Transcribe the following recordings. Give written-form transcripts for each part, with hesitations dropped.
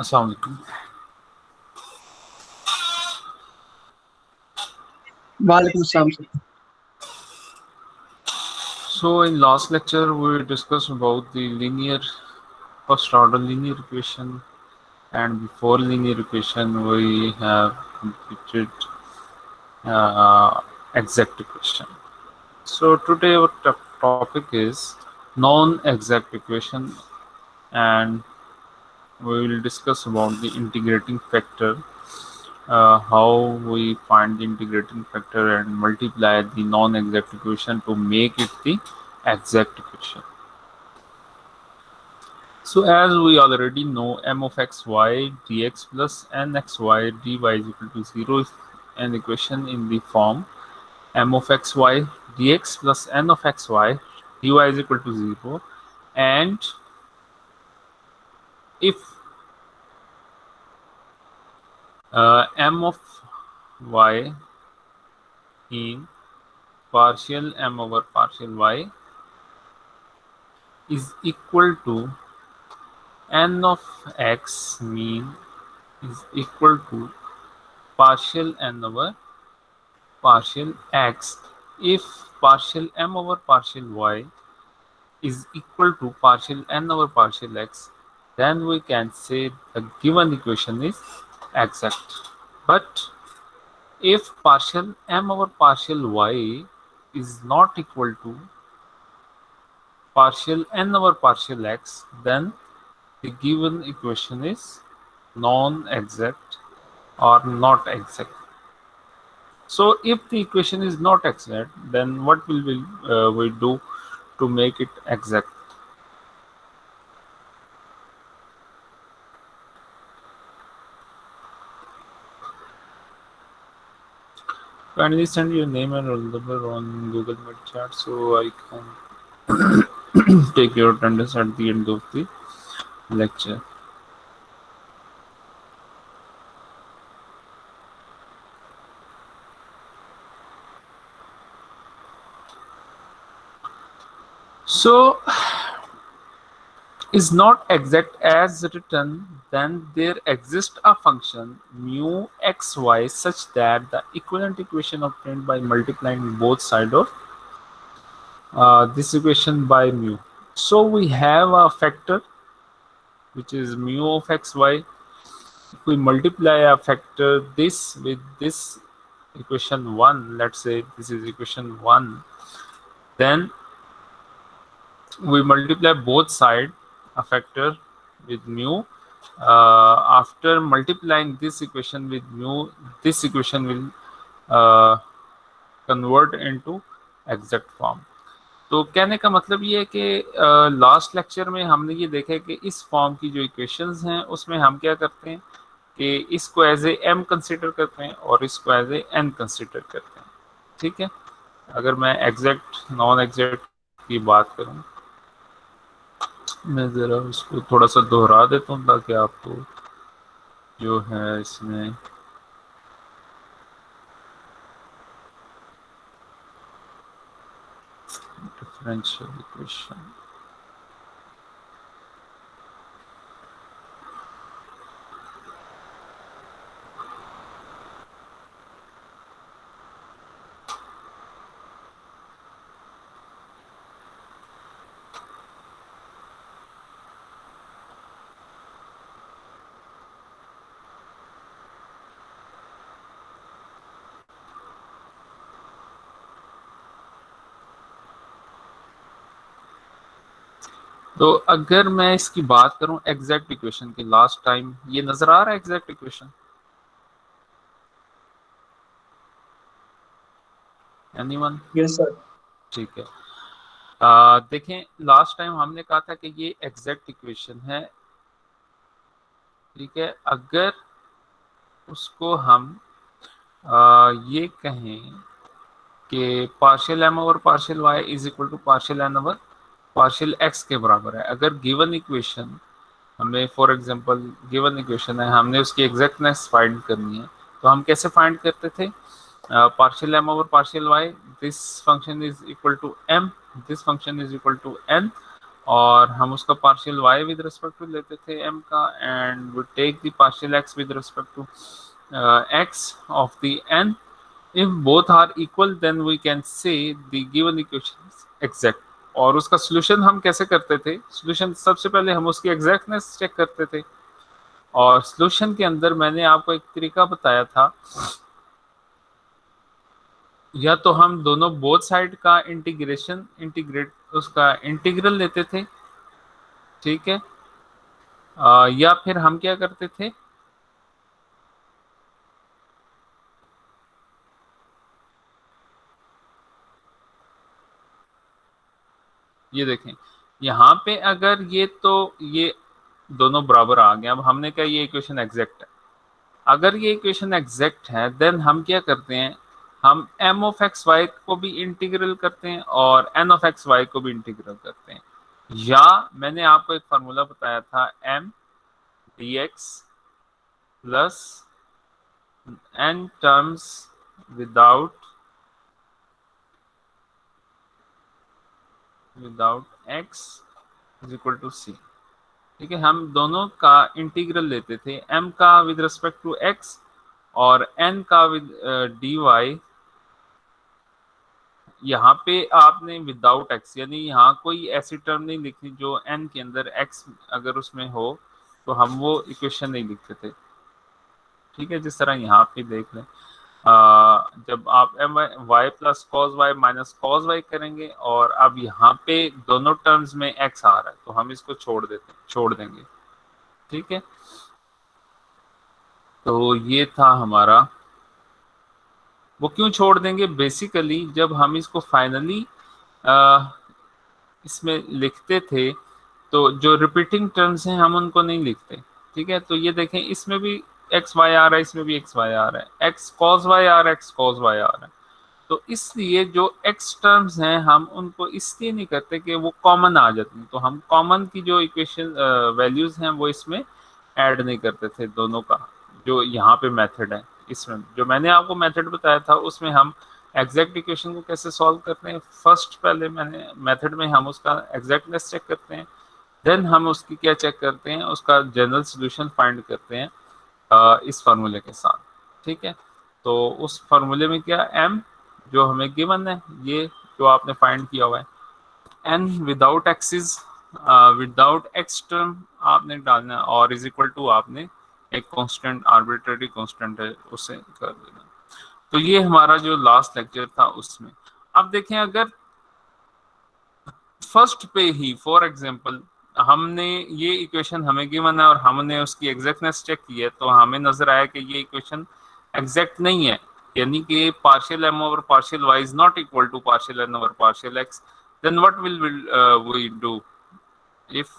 अस्सलाम वालेकुम। वालेकुम अस्सलाम sir. So in last lecture we discussed about the linear first order linear equation, and before linear equation we have completed uh, exact equation. So today our topic is non-exact equation, and we will discuss about the integrating factor, how we find the integrating factor and multiply the non-exact equation to make it the exact equation. So as we already know, m of xy dx plus nxy dy is equal to 0 is an equation in the form m of xy dx plus n of xy dy is equal to 0, and if m of y in partial m over partial y is equal to n of x mean is equal to partial n over partial x, if partial m over partial y is equal to partial n over partial x, then we can say the given equation is exact. But if partial m over partial y is not equal to partial n over partial x, then the given equation is non-exact or not exact. So if the equation is not exact, then what will we do to make it exact? Kindly send your name and roll number on Google Meet chat so I can take your attendance at the end of the lecture. So is not exact as written, then there exists a function mu xy such that the equivalent equation obtained by multiplying both sides of this equation by mu. So we have a factor which is mu of xy. If we multiply a factor this with this equation 1, let's say this is equation 1, then we multiply both side a factor with mu. After multiplying this equation with mu, this equation will convert into exact form. तो कहने का मतलब ये है कि last lecture में हमने ये देखा कि इस फॉर्म की जो इक्वेशंस हैं उसमें हम क्या करते हैं कि इसको एज ए एम कंसिडर करते हैं और इसको एज ए एन कंसिडर करते हैं। ठीक है, अगर मैं एग्जैक्ट नॉन एग्जैक्ट की बात करूं, मैं ज़रा उसको थोड़ा सा दोहरा देता हूँ ताकि आपको जो है इसमें डिफरेंशियल इक्वेशन। तो अगर मैं इसकी बात करूं एग्जैक्ट इक्वेशन की, लास्ट टाइम ये नजर आ रहा है exact equation anyone? Yes sir. ठीक है, देखें लास्ट टाइम हमने कहा था कि ये एग्जैक्ट इक्वेशन है। ठीक है, अगर उसको हम ये कहें कि partial m over partial y is equal to partial n over partial x के बराबर है, अगर गिवन इक्वेशन हमें फॉर एग्जांपल गिवन इक्वेशन है, हमने उसकी एग्जैक्टनेस फाइंड करनी है, तो हम कैसे फाइंड करते थे? Partial m over partial y, this function is equal to m, this function is equal to n, और हम उसका partial y with respect to लेते थे m का, and we take the partial x with respect to x of the n. If both are equal then we can say the given equation is exact. और उसका solution हम कैसे करते थे? Solution सबसे पहले हम उसकी एग्जैक्टनेस चेक करते थे, और सोल्यूशन के अंदर मैंने आपको एक तरीका बताया था, या तो हम दोनों बोथ साइड का इंटीग्रेट उसका इंटीग्रल लेते थे, ठीक है, या फिर हम क्या करते थे, ये देखें यहाँ पे अगर ये दोनों बराबर आ गए. अब हमने कहा ये इक्वेशन एग्जैक्ट है. अगर ये इक्वेशन एग्जैक्ट है देन हम क्या करते हैं, हम m ऑफ एक्स वाई को भी इंटीग्रल करते हैं और n ऑफ एक्स वाई को भी इंटीग्रल करते हैं. या मैंने आपको एक फार्मूला बताया था, m dx plus n terms without x is equal to c. ठीक है, हम दोनों का इंटीग्रल लेते थे, m का विद रिस्पेक्ट टू x और n का विद dy. यहाँ पे आपने विदाउट x, यानी यहाँ कोई ऐसी टर्म नहीं लिखनी जो n के अंदर x अगर उसमें हो तो हम वो इक्वेशन नहीं लिखते थे. ठीक है, जिस तरह यहाँ पे देख लें, जब आप m y plus cos y minus cos y करेंगे और अब यहाँ पे दोनों टर्म्स में x आ रहा है तो हम इसको छोड़ देंगे. ठीक है, तो ये था हमारा. वो क्यों छोड़ देंगे? बेसिकली जब हम इसको फाइनली इसमें लिखते थे तो जो रिपीटिंग टर्म्स हैं हम उनको नहीं लिखते. ठीक है, तो ये देखें इसमें भी एक्स वाई आ रहा है, इसमें भी एक्स वाई आ रहा है, एक्स कॉस वाई आ रहा है, एक्स कॉस वाई आ रहा है. तो इसलिए जो एक्स टर्म्स हैं हम उनको इसलिए नहीं करते कि वो कॉमन आ जाती हैं, तो हम कॉमन की जो इक्वेशन वैल्यूज हैं वो इसमें ऐड नहीं करते थे दोनों का. जो यहाँ पे मेथड है, इसमें जो मैंने आपको मेथड बताया था उसमें हम एग्जैक्ट इक्वेशन को कैसे सॉल्व करते हैं, फर्स्ट पहले मैंने मेथड में हम उसका एग्जैक्टनेस चेक करते हैं, देन हम उसकी क्या चेक करते हैं, उसका जनरल सोल्यूशन फाइंड करते हैं इस फार्मूले के साथ. ठीक है, तो उस फार्मूले में क्या m जो हमें गिवन है, ये जो आपने फाइंड किया हुआ है, n without axis without x term आपने डालना है और इज इक्वल टू आपने एक कांस्टेंट आर्बिट्रेरी कांस्टेंट है उसे कर देना. तो ये हमारा जो लास्ट लेक्चर था उसमें. अब देखें अगर फर्स्ट पे ही फॉर एग्जांपल हमने ये इक्वेशन हमें गिवन है और हमने उसकी एग्जैक्टनेस चेक की है तो हमें नजर आया कि ये इक्वेशन एग्जैक्ट नहीं है, यानी कि partial m over partial y is not equal to partial n over partial x. Then what will we do if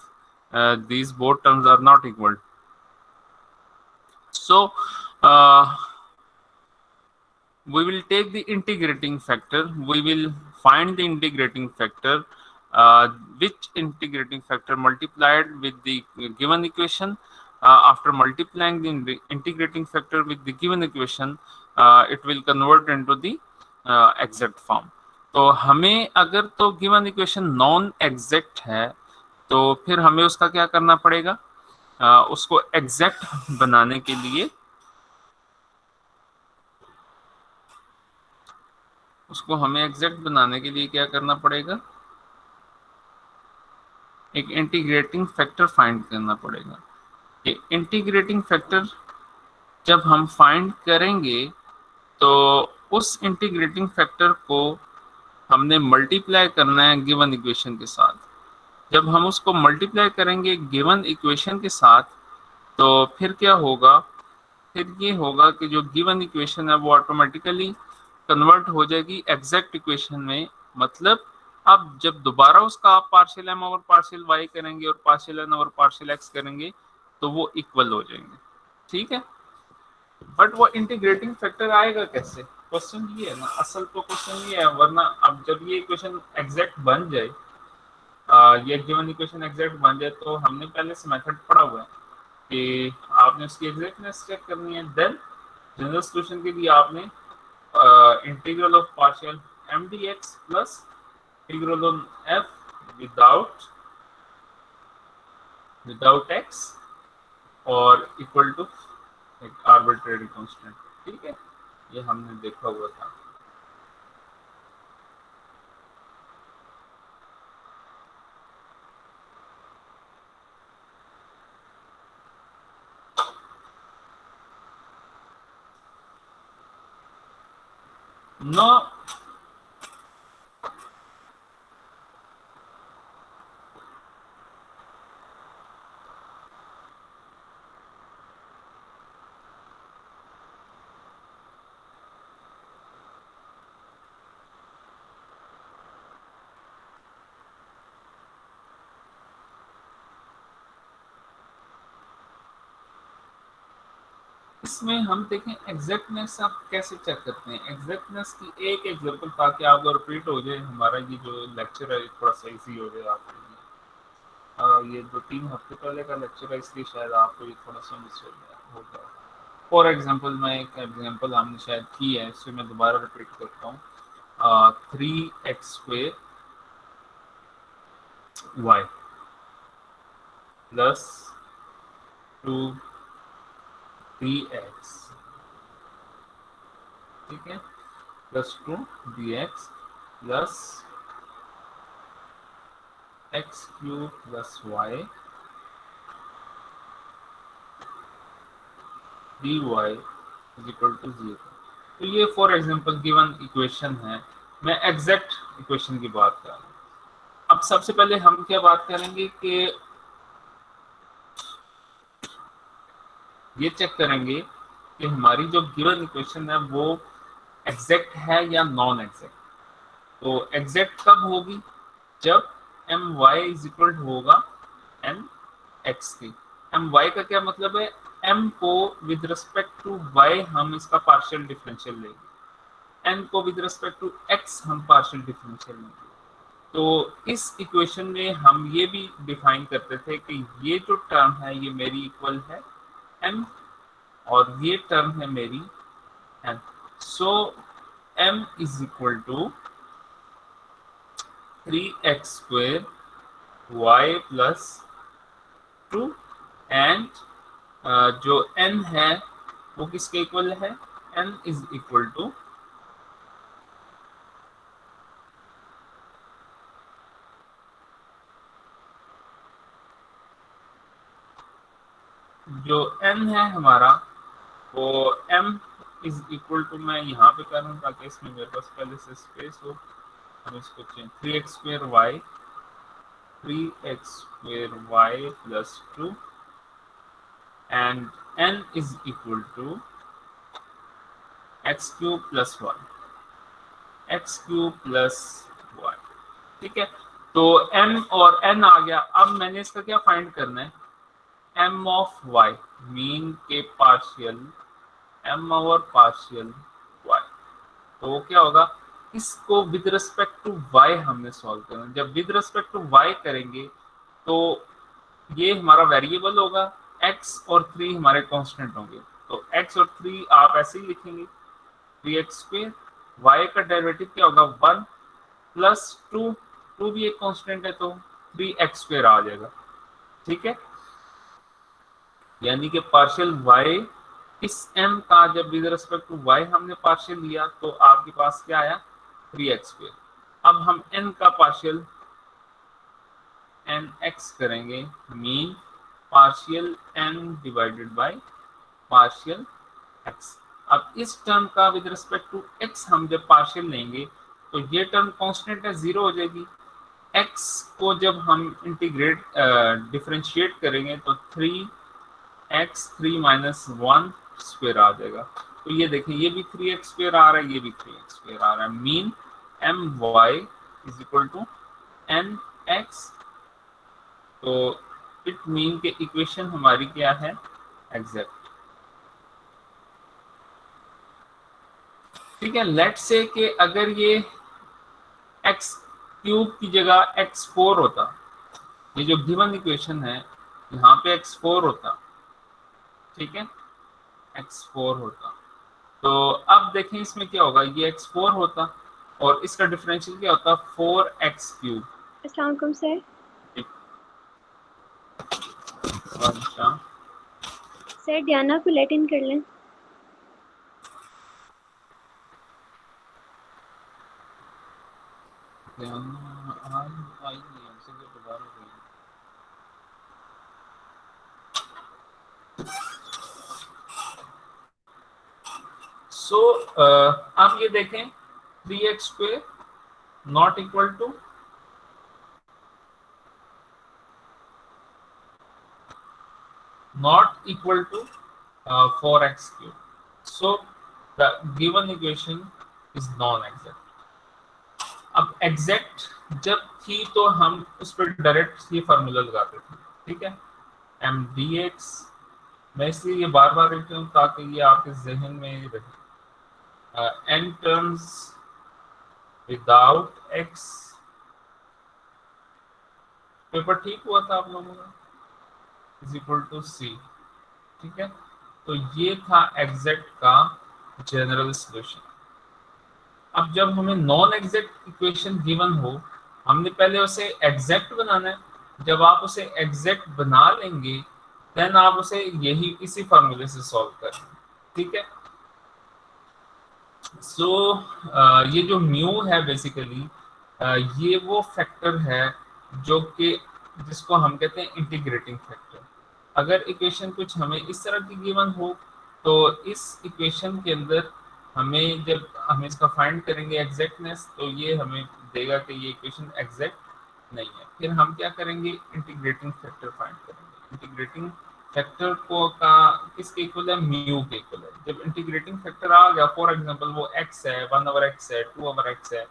these both terms are not equal? So we will take the integrating factor, we will find the integrating factor, which integrating factor multiplied with the given equation, after multiplying the integrating factor with the given equation, it will convert into the exact form. तो हमें अगर तो given equation non exact है तो फिर हमें उसका क्या करना पड़ेगा, उसको एग्जैक्ट बनाने के लिए क्या करना पड़ेगा, एक इंटीग्रेटिंग फैक्टर फाइंड करना पड़ेगा. ये इंटीग्रेटिंग फैक्टर जब हम फाइंड करेंगे तो उस इंटीग्रेटिंग फैक्टर को हमने मल्टीप्लाई करना है गिवन इक्वेशन के साथ. जब हम उसको मल्टीप्लाई करेंगे गिवन इक्वेशन के साथ तो फिर क्या होगा, फिर ये होगा कि जो गिवन इक्वेशन है वो ऑटोमेटिकली कन्वर्ट हो जाएगी एग्जैक्ट इक्वेशन में. मतलब अब जब दोबारा उसका आप partial m over partial y करेंगे और partial n over partial x करेंगे तो वो इक्वल हो जाएंगे. ठीक है, बट वो इंटीग्रेटिंग फैक्टर आएगा कैसे, क्वेश्चन ये है ना, असल तो क्वेश्चन ये है. वरना अब जब ये इक्वेशन एग्जैक्ट बन जाए, ये गिवन इक्वेशन एग्जैक्ट बन जाए तो हमने पहले से मेथड पढ़ा हुआ है कि आपने उसकी एग्जैक्टनेस चेक करनी है. देन जनरल सॉल्यूशन के लिए आपने integral of partial m dx plus integral on f without without x और इक्वल टू एक आर्बिट्रेरी कांस्टेंट। ठीक है, ये हमने देखा हुआ था। नो, इसमें हम देखें एग्जैक्टनेस आप कैसे चेक करते हैं। एग्जैक्टनेस की एक एग्जांपल ताकि आपको रिपीट हो जाए, हमारा ये जो लेक्चर है थोड़ा सा इजी हो जाए आपके लिए। ये 2-3 हफ्ते पहले का लेक्चर है, इसलिए शायद आपको ये थोड़ा सा मिस हो गया। फॉर एग्जाम्पल, मैं एक एग्जाम्पल हमने शायद की है, इसे मैं दोबारा रिपीट करता हूँ। 3x² y प्लस 2 3x, ठीक है, plus 2 dx plus x³ plus y dy is equal to 0। तो ये फॉर एग्जांपल गिवन इक्वेशन है। मैं एग्जैक्ट इक्वेशन की बात कर रहा हूँ। अब सबसे पहले हम क्या बात करेंगे कि ये चेक करेंगे कि हमारी जो गिवन इक्वेशन है वो एग्जैक्ट है या नॉन एग्जैक्ट। तो एग्जैक्ट कब होगी, जब एम वाई इज इक्वल होगा एन एक्स की। एम वाई का क्या मतलब है, एम को विद रिस्पेक्ट टू वाई हम इसका पार्शियल डिफरेंशियल लेंगे, एन को विद रिस्पेक्ट टू एक्स हम पार्शियल डिफरेंशियल लेंगे। तो इस इक्वेशन में हम ये भी डिफाइन करते थे कि ये जो टर्म है ये मेरी इक्वल है एम, और ये टर्म है मेरी n. So m is equal to 3x² y plus 2 and जो n है वो किसके इक्वल है, n इज इक्वल टू जो n है हमारा वो m इज इक्वल टू, मैं यहाँ पे कर रहा हूँ ताकि इसमें मेरे पास पहले से स्पेस हो। हम इसको change 3x² y plus 2 and n is equal to x³ plus y। ठीक है, तो m और n आ गया। अब मैंने इसका क्या फाइंड करना है, m ऑफ y, मीन के partial m over partial y। तो क्या होगा, इसको विद रिस्पेक्ट टू y हमने सॉल्व करना। जब विद रिस्पेक्ट टू y करेंगे तो ये हमारा वेरिएबल होगा, x और 3 हमारे कांस्टेंट होंगे। तो x और 3 आप ऐसे ही लिखेंगे, 3x²। y का डेरिवेटिव क्या होगा, 1 प्लस 2 भी एक कांस्टेंट है तो 3x² आ जाएगा। ठीक है, यानी कि पार्शियल y इस m का जब विद रिस्पेक्ट टू y हमने पार्शियल लिया तो आपके पास क्या आया, 3x²। अब हम n का पार्शियल nx करेंगे, mean partial n divided by partial x। अब इस टर्म का विद रिस्पेक्ट टू x हम जब पार्शियल लेंगे तो ये टर्म कांस्टेंट है, 0 हो जाएगी। x को जब हम इंटीग्रेट डिफरेंशिएट करेंगे तो 3x3 माइनस 1² आ जाएगा। तो ये देखें, ये भी 3x² आ रहा है, ये भी 3x² आ रहा है, mean my is equal to nx। तो इट मीन के इक्वेशन हमारी क्या है, एग्जैक्ट। ठीक है, लेट से कि अगर ये x³ की जगह x4 होता, ये जो गिवन इक्वेशन है यहाँ पे x4 होता, ठीक है, x4 होता। तो अब देखें इसमें क्या होगा, ये x4 होता और इसका डिफरेंशियल क्या होता, 4x³। अस्सलाम वालेकुम सर। अच्छा सर डियाना को लेट इन कर लें। आई नहीं है, इसलिए दोबारा करें। सो आप ये देखें 3x² not equal to not equal to 4x cube. So the given equation is non-exact. अब एग्जैक्ट जब थी तो हम उस पर डायरेक्ट ये फार्मूला लगाते थे, ठीक है, एम डी एक्स। मैं इसलिए ये बार बार लिखता हूँ ताकि ये आपके जहन में रहे। N terms without x, paper ठीक हुआ था आप लोगों का, इज इक्वल टू सी, ठीक है। तो ये था एग्जैक्ट का जनरल सॉल्यूशन। अब जब हमें नॉन एग्जैक्ट इक्वेशन गिवन हो, हमने पहले उसे एग्जैक्ट बनाना है। जब आप उसे एग्जैक्ट बना लेंगे देन आप उसे यही इसी फार्मूले से सॉल्व करें, ठीक है। सो ये जो म्यू है बेसिकली ये वो फैक्टर है जो कि जिसको हम कहते हैं इंटीग्रेटिंग फैक्टर। अगर इक्वेशन कुछ हमें इस तरह की गिवन हो तो इस इक्वेशन के अंदर हमें जब हम इसका फाइंड करेंगे एग्जैक्टनेस तो ये हमें देगा कि ये इक्वेशन एग्जैक्ट नहीं है। फिर हम क्या करेंगे, इंटीग्रेटिंग फैक्टर फाइंड करेंगे। इंटीग्रेटिंग फैक्टर को का किसके इक्वल है, म्यू के इक्वल है। जब इंटीग्रेटिंग फैक्टर आ गया, फॉर एग्जांपल वो x है, 1/x है, 2/x है,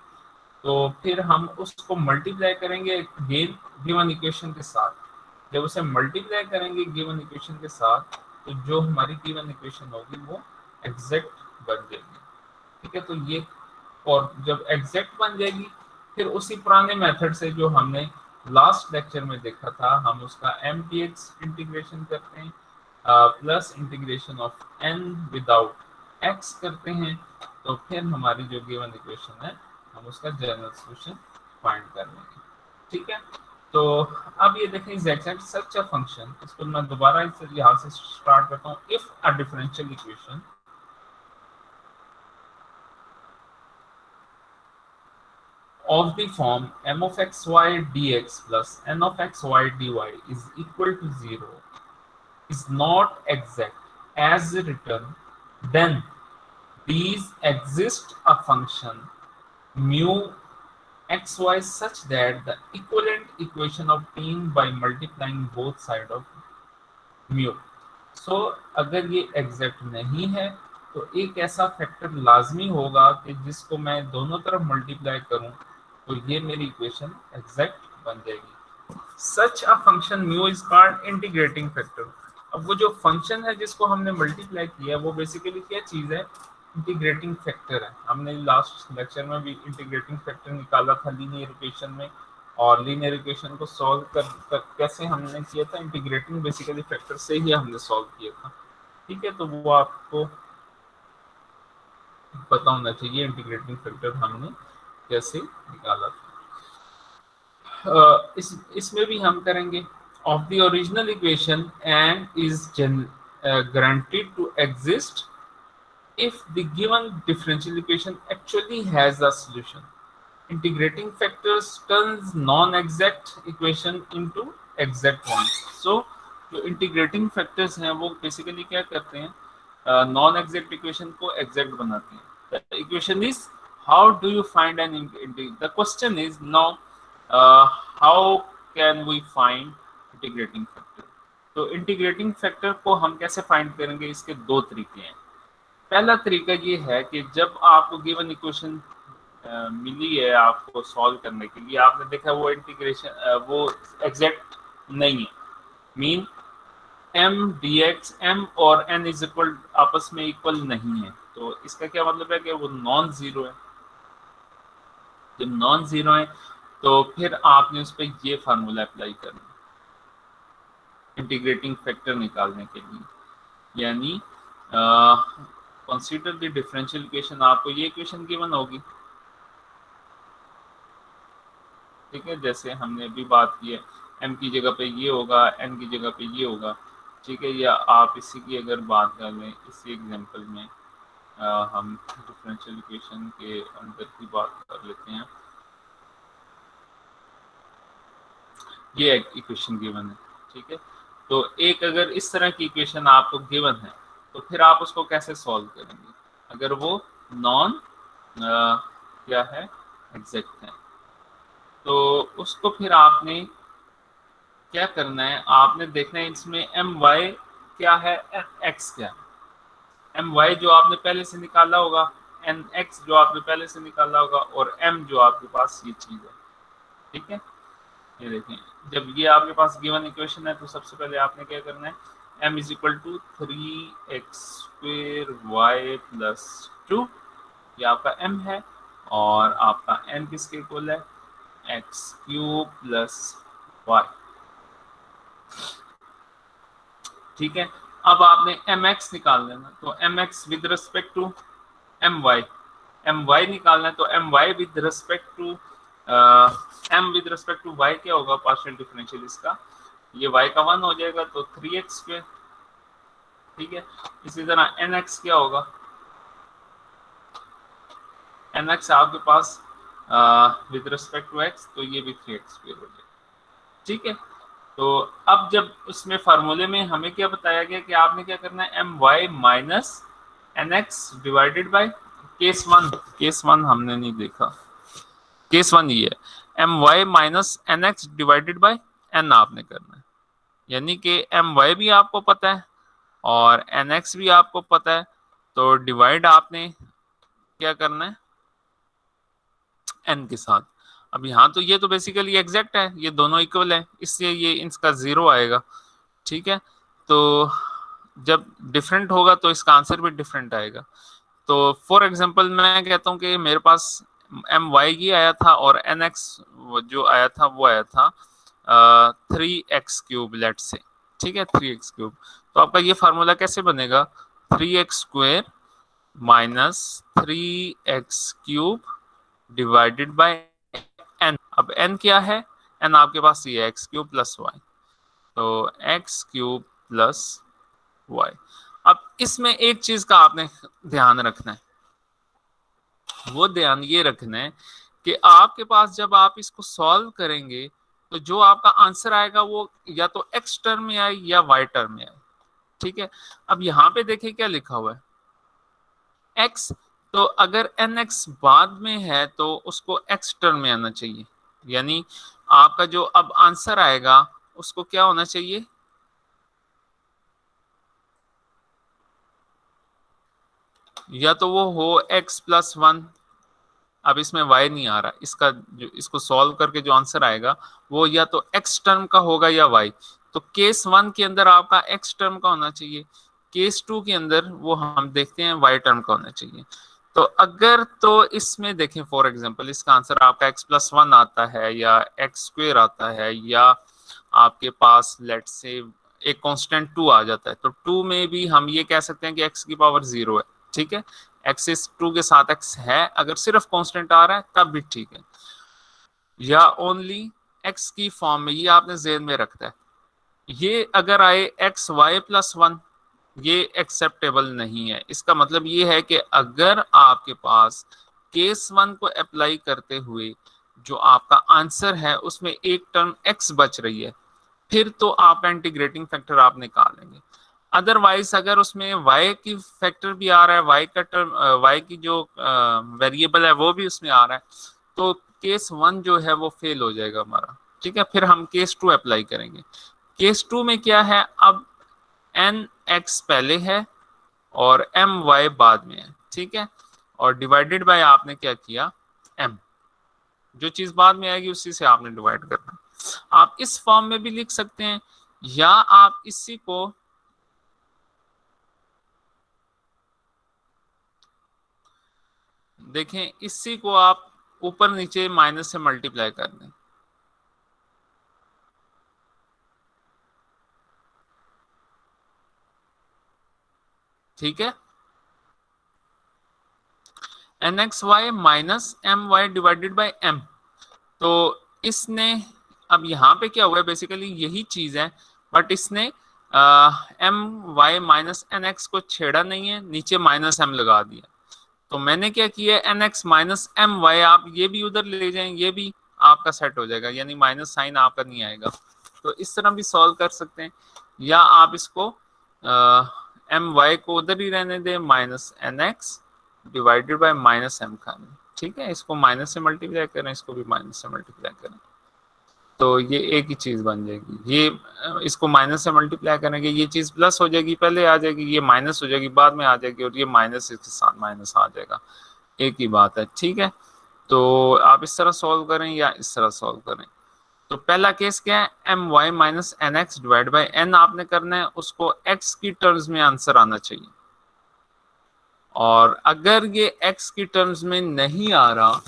तो फिर हम उसको मल्टीप्लाई करेंगे गेन गिवन इक्वेशन के साथ। जब उसे मल्टीप्लाई करेंगे गिवन इक्वेशन के साथ तो जो हमारी गिवन इक्वेशन होगी वो एग्जैक्ट बन जाएगी, ठीक है। तो ये और जब एग्जैक्ट बन जाएगी फिर उसी पुराने मेथड से जो हमने लास्ट लेक्चर में देखा था हम उसका mdx इंटीग्रेशन करते हैं plus integration of n without x करते हैं, तो फिर हमारी जो गिवन इक्वेशन है हम उसका जनरल सॉल्यूशन फाइंड कर लेंगे, ठीक है। तो अब ये देखें is exact such a function. इसको मैं दोबारा इस यहाँ से स्टार्ट करता हूँ। If a differential equation of the form m of xy dx plus n of xy dy is equal to 0 is not exact as written, then these exist a function mu xy such that the equivalent equation obtained by multiplying both sides of mu। सो अगर ये exact नहीं है तो एक ऐसा factor लाजमी होगा कि जिसको मैं दोनों तरफ मल्टीप्लाई करूं तो ये मेरी इक्वेशन एग्जैक्ट बन जाएगी। Such a function mu is called integrating factor. अब वो जो फंक्शन है जिसको हमने मल्टीप्लाई किया है वो बेसिकली क्या चीज है, इंटीग्रेटिंग फैक्टर है। हमने लास्ट लेक्चर में भी इंटीग्रेटिंग फैक्टर निकाला था लीनियर इक्वेशन में, और लीनियर इक्वेशन को सॉल्व कर कैसे हमने किया था, इंटीग्रेटिंग बेसिकली फैक्टर से ही हमने सॉल्व किया था, ठीक है। तो वो आपको पता होना चाहिए इंटीग्रेटिंग फैक्टर हमने कैसे निकाला था। इसमें भी हम करेंगे of the original equation and is guaranteed to exist if the given differential equation actually has a solution. Integrating factors turns non-exact equation into exact ones. So जो integrating factors हैं वो basically क्या करते हैं, non-exact equation को exact बनाते हैं। The equation is how do you find an the question is now how can we find integrating factor। तो integrating factor को हम कैसे find करेंगे, इसके दो तरीके हैं। पहला तरीका ये है कि जब आपको गिवन इक्वेशन मिली है आपको सॉल्व करने के लिए, आपने देखा वो इंटीग्रेशन वो एग्जैक्ट नहीं है, मीन m dx m और n इज इक्वल आपस में इक्वल नहीं है, तो इसका क्या मतलब है कि वो नॉन जीरो है। जब नॉन जीरो है तो फिर आपने उस पर ये फार्मूला अप्लाई करना इंटीग्रेटिंग फैक्टर निकालने के लिए, यानी कंसीडर द डिफरेंशियल इक्वेशन। आपको ये इक्वेशन गिवन होगी, ठीक है, जैसे हमने अभी बात की है, m की जगह पे ये होगा, n की जगह पे ये होगा, ठीक है। या आप इसी की अगर बात कर लें, इसी एग्जांपल में हम डिफरेंशियल इक्वेशन के अंदर की बात कर लेते हैं। ये एक इक्वेशन गिवन है, ठीक है। तो एक अगर इस तरह की इक्वेशन आपको गिवन है, तो फिर आप उसको कैसे सॉल्व करेंगे अगर वो नॉन क्या है, एग्जैक्ट है। तो उसको फिर आपने क्या करना है, आपने देखना है इसमें एम वाई क्या है, एन एक्स क्या है। एम वाई जो आपने पहले से निकाला होगा, एन एक्स जो आपने पहले से निकाला होगा, और एम जो आपके पास ये चीज है, ठीक है। ये देखें, जब ये आपके पास गिवन इक्वेशन है, तो सबसे पहले आपने क्या करना है, m is equal to 3x² y plus 2, ये आपका m है, और आपका n किसके इक्वल है, x³ प्लस y, ठीक है। अब आपने mx निकाल लेना, तो mx with respect to my निकालना है, तो my with respect to m with respect to y क्या होगा, पार्शियल डिफरेंशियल इसका, ये y का 1 हो जाएगा, तो 3x², ठीक है। इसी तरह nx क्या होगा, nx आपके पास विद रिस्पेक्ट टू x, तो ये भी 3x² हो जाएगा, ठीक है। तो अब जब उसमें फार्मूले में हमें क्या बताया गया कि आपने क्या करना है, m y minus n x divided by case one हमने नहीं देखा, केस वन ये है, m y minus n x divided by n आपने करना है, यानी कि एम वाई भी आपको पता है और एन एक्स भी आपको पता है, तो डिवाइड आपने क्या करना है, एन के साथ। अब यहाँ तो ये तो बेसिकली एग्जैक्ट है, ये दोनों इक्वल है, इसलिए ये इसका 0 आएगा, ठीक है। तो जब डिफरेंट होगा तो इसका आंसर भी डिफरेंट आएगा। तो फॉर एग्जांपल मैं कहता हूँ कि मेरे पास एम वाई ही आया था और एन एक्स जो आया था वो आया था 3x³ लेट से, ठीक है, 3x³। तो आपका ये फार्मूला कैसे बनेगा, 3x² minus 3x³ divided by n। अब n क्या है, n आपके पास ये x³ प्लस y, तो x³ प्लस y। अब इसमें एक चीज का आपने ध्यान रखना है, वो ध्यान ये रखना है कि आपके पास जब आप इसको सॉल्व करेंगे, तो जो आपका आंसर आएगा वो या तो x टर्म में आए या y टर्म में आए, ठीक है। अब यहाँ पे देखिए क्या लिखा हुआ है, x, तो अगर nx बाद में है तो उसको x टर्म में आना चाहिए, यानी आपका जो अब आंसर आएगा उसको क्या होना चाहिए, या तो वो हो x प्लस 1, अब इसमें y नहीं आ रहा, इसका जो इसको सॉल्व करके जो आंसर आएगा वो या तो x टर्म का होगा या y। तो केस 1 के अंदर आपका x टर्म का होना चाहिए, केस 2 के अंदर वो हम देखते हैं y टर्म का होना चाहिए। तो अगर तो इसमें देखें फॉर एग्जांपल इसका आंसर आपका x प्लस 1 आता है या x² आता है, या आपके पास लेट से एक कांस्टेंट 2 आ जाता है, तो 2 में भी हम ये कह सकते हैं कि x की पावर 0 है, ठीक है। x इस 2 के साथ x है, अगर सिर्फ कांस्टेंट आ रहा है तब भी ठीक है, या ओनली x की फॉर्म में, ये आपने ज़हन में रखता है। ये अगर आए x y प्लस 1, ये एक्सेप्टेबल नहीं है। इसका मतलब ये है कि अगर आपके पास केस 1 को अप्लाई करते हुए जो आपका आंसर है उसमें एक टर्म x बच रही है, फिर तो आप इंटीग्रेटिंग फैक्टर आप निकालेंगे। अदरवाइज अगर उसमें y की फैक्टर भी आ रहा है, y का टर्म, y की जो वेरिएबल है वो भी उसमें आ रहा है, तो केस 1 जो है वो फेल हो जाएगा हमारा, ठीक है। फिर हम केस 2 अप्लाई करेंगे। केस 2 में क्या है, अब एन एक्स पहले है और एम वाई बाद में है, ठीक है, और डिवाइडेड बाय आपने क्या किया, एम, जो चीज बाद में आएगी उसी से आपने डिवाइड करना। आप इस फॉर्म में भी लिख सकते हैं, या आप इसी को देखें, इसी को आप ऊपर नीचे माइनस से मल्टीप्लाई कर दें, ठीक है। N x y minus m y divided by m, तो इसने अब यहाँ पे क्या हुआ है, बेसिकली यही चीज है, बट इसने m y minus n x को छेड़ा नहीं है, नीचे माइनस एम लगा दिया। तो मैंने क्या किया, n x minus m y, आप ये भी उधर ले जाएं, ये भी आपका सेट हो जाएगा, यानी माइनस साइन आपका नहीं आएगा। तो इस तरह भी सॉल्व कर सकते हैं, या आप इसको एम वाई को उधर ही रहने दें, minus n x divided by minus m का, ठीक है, इसको माइनस से मल्टीप्लाई करें, इसको भी माइनस से मल्टीप्लाई करें, तो ये एक ही चीज बन जाएगी। ये इसको माइनस से मल्टीप्लाई करेंगे, ये चीज प्लस हो जाएगी, पहले आ जाएगी, ये माइनस हो जाएगी, बाद में आ जाएगी, और ये माइनस इसके साथ माइनस आ जाएगा, एक ही बात है, ठीक है। तो आप इस तरह सॉल्व करें या इस तरह सॉल्व करें। तो पहला केस क्या है, m y minus n x divide by n आपने करना है, उसको एक्स की टर्म्स में आंसर आना चाहिए, और अगर ये एक्स की टर्म्स में नहीं आ रहा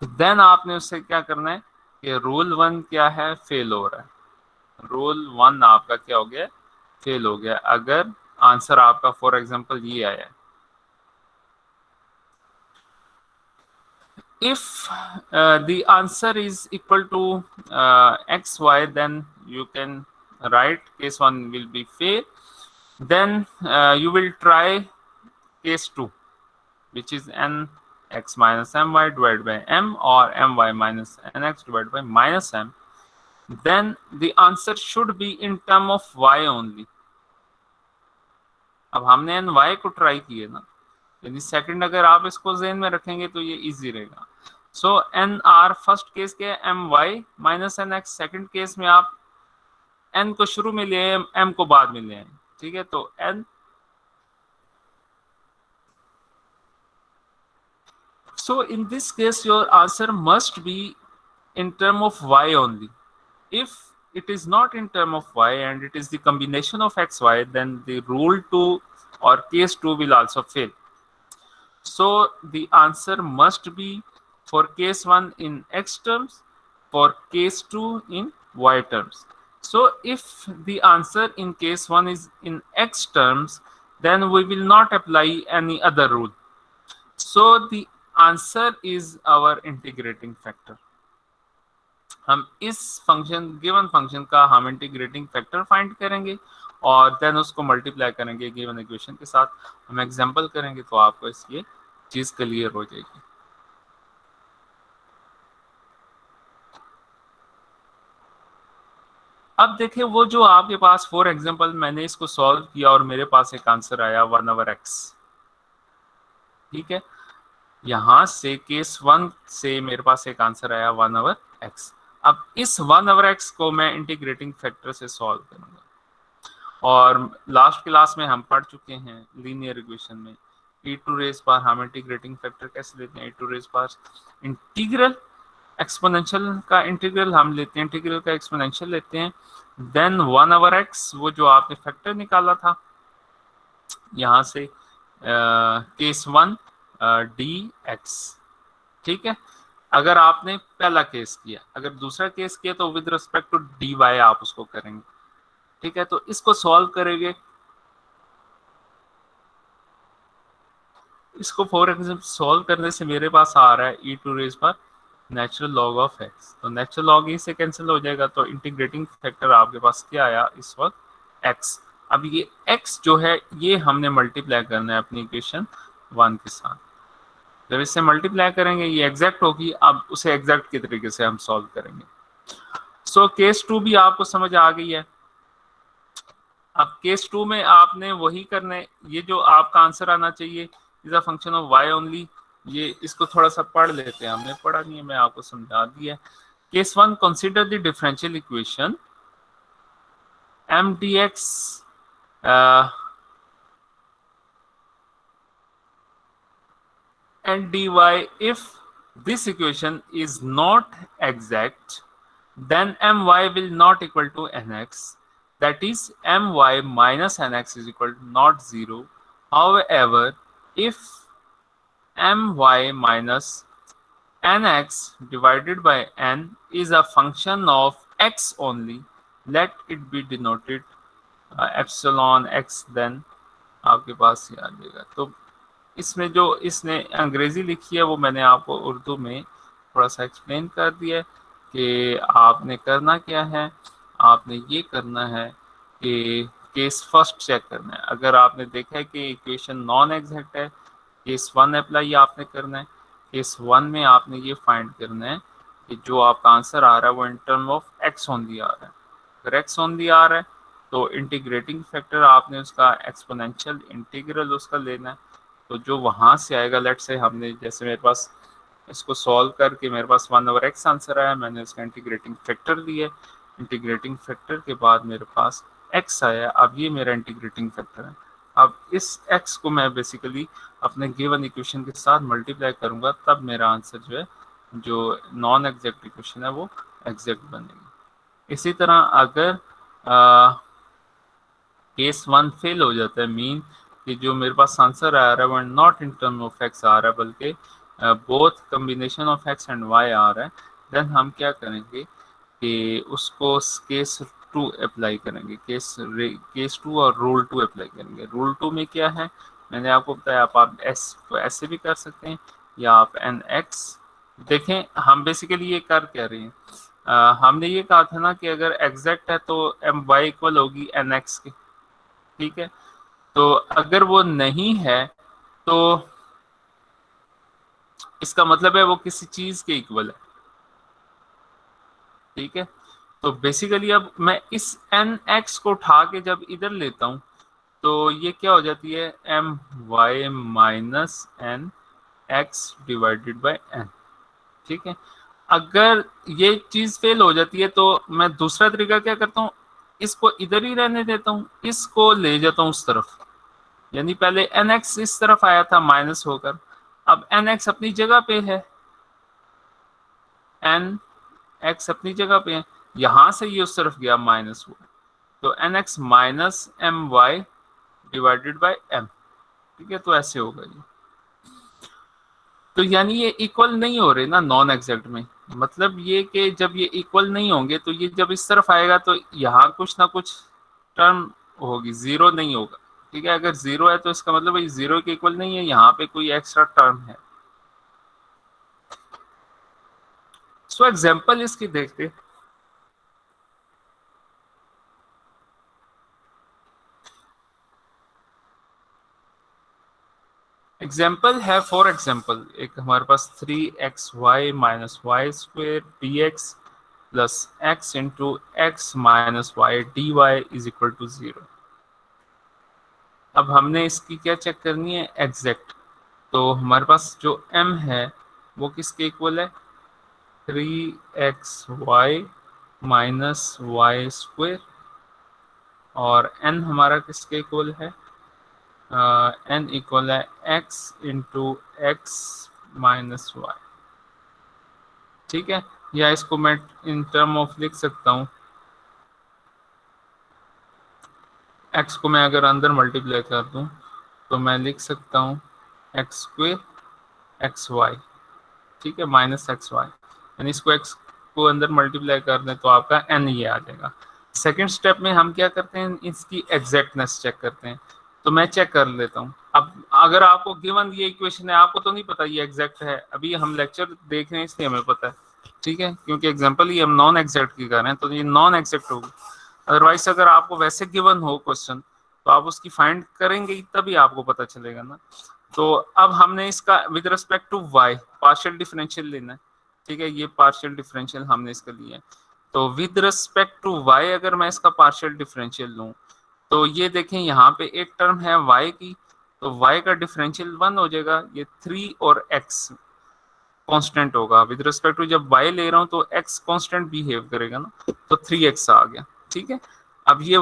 तो देन आपने उससे क्या करना है कि रूल 1 क्या है, फेल हो रहा है, रूल 1 आपका क्या हो गया, फेल हो गया, अगर आंसर आपका फॉर एग्जांपल ये आया है। If the answer is equal to xy, then you can write case 1 will be fail. Then you will try case 2, which is n x minus my divided by m, or my minus nx divided by minus m. Then the answer should be in term of y only. अब हमने N Y को try किए ना, यानी second अगर आप इसको ज़हन में रखेंगे तो ये इजी रहेगा। So n are first case के m y minus n x, second case में आप एन को शुरू में ले आए, एम को बाद में ले आए, ठीक है। तो N, so in this case your answer must be in term of y only. If it is not in term of y and it is the combination of x y, then the rule 2 or case 2 will also fail. So the answer must be for case 1 in x terms, for case 2 in y terms. So if the answer in case 1 is in x terms, then we will not apply any other rule. So the answer is our integrating factor. हम इस function, given function का हम integrating factor find करेंगे और then उसको multiply करेंगे given equation के साथ। हम एग्जांपल करेंगे तो आपको इसकी चीज क्लियर हो जाएगी। अब देखिए, वो जो आपके पास फॉर एग्जांपल मैंने इसको सॉल्व किया और मेरे पास एक आंसर आया 1/x, ठीक है। यहां से केस 1 से मेरे पास एक आंसर आया 1/x। अब इस 1/x को मैं इंटीग्रेटिंग फैक्टर से सॉल्व करूंगा, और लास्ट क्लास में हम पढ़ चुके हैं लीनियर इक्वेशन में e टू रेज पावर हम इंटीग्रेटिंग फैक्टर कैसे लेते हैं, e to raise power integral exponential का इंटीग्रल हम लेते हैं, इंटीग्रल का एक्सपोनेंशियल लेते हैं, देन 1/x वो जो आपने फैक्टर निकाला था यहाँ से केस 1 dx, ठीक है। अगर आपने पहला केस किया, अगर दूसरा केस किया तो विद रिस्पेक्ट टू dy आप उसको करेंगे, ठीक है। तो इसको सॉल्व करेंगे, इसको फॉर एग्जाम्पल सॉल्व करने से मेरे पास आ रहा है e टू रेज पर नेचुरल लॉग ऑफ x, तो नेचुरल लॉग से कैंसिल हो जाएगा, तो इंटीग्रेटिंग फैक्टर आपके पास क्या आया इस वक्त x। अब ये x जो है ये हमने मल्टीप्लाई करना है अपनी इक्वेशन 1 के साथ, जब इससे मल्टीप्लाई करेंगे ये एग्जैक्ट होगी, अब उसे एग्जैक्ट के तरीके से हम सॉल्व करेंगे। सो केस 2 भी आपको समझ आ गई है। अब केस 2 में आपने वही करना है, ये जो आपका आंसर आना चाहिए is a function of y only. ये इसको थोड़ा सा पढ़ लेते हैं, हमने पढ़ा नहीं है, मैं आपको समझा दिया। Case 1, consider the differential equation m dx and dy. If this equation is not exact, then my will not equal to nx, that is my minus nx is equal to not 0. However, if my minus nx divided by n is a function of x only, let it be denoted epsilon x, then आपके पास ये आ जाएगा। तो इसमें जो इसने अंग्रेजी लिखी है वो मैंने आपको उर्दू में थोड़ा सा एक्सप्लेन कर दिया है। कि आपने करना क्या है, आपने ये करना है कि केस फर्स्ट चेक करना है। अगर आपने देखा है कि इक्वेशन नॉन एग्जैक्ट है, केस वन अप्लाई आपने करना है। केस वन में आपने ये फाइंड करना है कि जो आपका आंसर आ रहा है वो in term of x only आ रहा है। अगर एक्स ओनली आ रहा है तो इंटीग्रेटिंग फैक्टर आपने उसका एक्सपोनेंशियल इंटीग्रल उसका लेना है। तो जो वहाँ से आएगा, लेट से हमने जैसे मेरे पास इसको सॉल्व करके मेरे पास 1/x आंसर आया, मैंने उसका इंटीग्रेटिंग फैक्टर लिया, इंटीग्रेटिंग फैक्टर के बाद मेरे पास x आया। अब ये मेरा इंटीग्रेटिंग फैक्टर है। अब इस x को मैं बेसिकली अपने गिवन इक्वेशन के साथ मल्टीप्लाई करूंगा, तब मेरा आंसर जो है, जो नॉन एग्जैक्ट इक्वेशन है वो एग्जैक्ट बनेगी। इसी तरह अगर केस वन फेल हो जाता है, मीन कि जो मेरे पास आंसर आ रहा है वो not in term of x आ रहा है बल्कि both combination of x and y आ रहा है, देन हम क्या करेंगे कि उसको केस टू अप्लाई करेंगे, केस टू और रूल टू अप्लाई करेंगे। रूल टू में क्या है, मैंने आपको बताया, आप एस को ऐसे भी कर सकते हैं या आप एन एक्स। देखें हम बेसिकली ये कर क्या रहे हैं, हमने ये कहा था ना कि अगर एग्जैक्ट है तो एम वाई इक्वल होगी एन एक्स के, ठीक है। तो अगर वो नहीं है तो इसका मतलब है वो किसी चीज के इक्वल है, ठीक है। तो बेसिकली अब मैं इस एन एक्स को उठा के जब इधर लेता हूं तो ये क्या हो जाती है, m y minus n x divided by n, ठीक है। अगर ये चीज फेल हो जाती है तो मैं दूसरा तरीका क्या करता हूँ, इसको इधर ही रहने देता हूँ, इसको ले जाता हूँ उस तरफ। यानी पहले एन एक्स इस तरफ आया था माइनस होकर, अब एन एक्स अपनी जगह पे है, एन एक्स अपनी जगह पे है, यहां से ये उस तरफ गया माइनस हुआ, तो n x minus m y divided by m, ठीक है। तो ऐसे होगा ये। तो यानी ये इक्वल नहीं हो रहे ना नॉन एग्जैक्ट में, मतलब ये कि जब ये इक्वल नहीं होंगे तो ये जब इस तरफ आएगा तो यहाँ कुछ ना कुछ टर्म होगी, जीरो नहीं होगा, ठीक है। अगर जीरो है तो इसका मतलब ये जीरो के इक्वल नहीं है, यहाँ पे कोई एक्स्ट्रा टर्म है। सो एग्जांपल इसकी देखते हैं। एग्जाम्पल है, फॉर एग्जाम्पल एक हमारे पास 3xy minus y square d x plus x into x minus y d y is equal to 0। अब हमने इसकी क्या चेक करनी है, एग्जैक्ट। तो हमारे पास जो m है वो किसके इक्वल है, 3xy माइनस वाई स्क्वेयर, और n हमारा किसके इक्वल है, n इक्वल है x into x minus y, ठीक है। या इसको मैं इन टर्म ऑफ लिख सकता हूँ, x को मैं अगर अंदर मल्टीप्लाई कर दूं तो मैं लिख सकता हूँ एक्स स्क्वेयर एक्स वाई, ठीक है, माइनस एक्स वाई। यानी इसको x को अंदर मल्टीप्लाई कर दें तो आपका n ये आ जाएगा। सेकेंड स्टेप में हम क्या करते हैं, इसकी एग्जैक्टनेस चेक करते हैं। तो मैं चेक कर लेता हूँ। अब अगर आपको गिवन ये इक्वेशन है, आपको तो नहीं पता ये एग्जैक्ट है, अभी हम लेक्चर देख रहे हैं इसलिए हमें पता है, ठीक है, क्योंकि एग्जाम्पल ही हम नॉन एग्जैक्ट की कर रहे हैं तो ये नॉन एग्जैक्ट होगी। अदरवाइज अगर आपको वैसे गिवन हो क्वेश्चन तो आप उसकी फाइंड करेंगे तभी आपको पता चलेगा ना। तो अब हमने इसका with respect to y partial differential लेना है, ठीक है। ये पार्शियल डिफरेंशियल हमने इसका लिया है। तो विद रिस्पेक्ट टू y अगर मैं इसका पार्शियल डिफरेंशियल लूं तो ये देखें यहाँ पे एक टर्म है y की, तो y का डिफरेंशियल 1 हो जाएगा, ये 3 और x कांस्टेंट होगा। विद रिस्पेक्ट टू जब y ले रहा हूँ तो x कांस्टेंट बिहेव करेगा ना, तो 3x आ गया, ठीक है। अब ये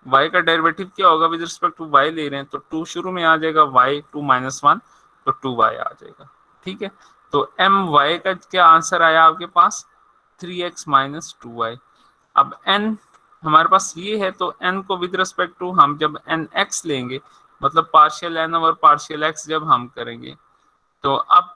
y का डेरिवेटिव क्या होगा, विद रिस्पेक्ट टू y ले रहे हैं तो 2 शुरू में आ जाएगा, y 2 माइनस 1 तो 2y आ जाएगा, ठीक है। तो my का क्या आंसर आया आपके पास, 3x माइनस 2y। अब n हमारे पास ये है तो n को विद रिस्पेक्ट टू हम जब nx लेंगे, मतलब पार्शियल n और पार्शियल x जब हम करेंगे तो अब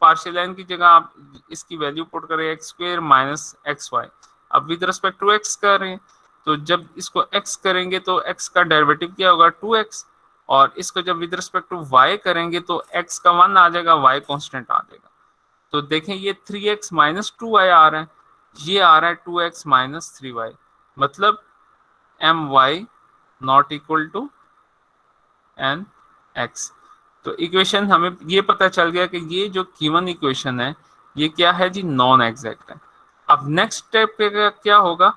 पार्शियल n की जगह आप इसकी वैल्यू पुट करें x square minus x y. अब विद रिस्पेक्ट टू एक्स कर रहे हैं तो जब इसको x करेंगे तो x का डेरिवेटिव क्या होगा 2x, और इसको जब विद रिस्पेक्ट टू y करेंगे तो x का 1 आ जाएगा, y कांस्टेंट आ जाएगा। तो देखें ये 3x माइनस 2y आ रहा है, ये आ रहा है 2x माइनस 3y, मतलब my not equal to nx। तो इक्वेशन हमें ये पता चल गया कि ये जो गिवन इक्वेशन है ये क्या है जी, नॉन एग्जैक्ट है। अब नेक्स्ट स्टेप पे क्या होगा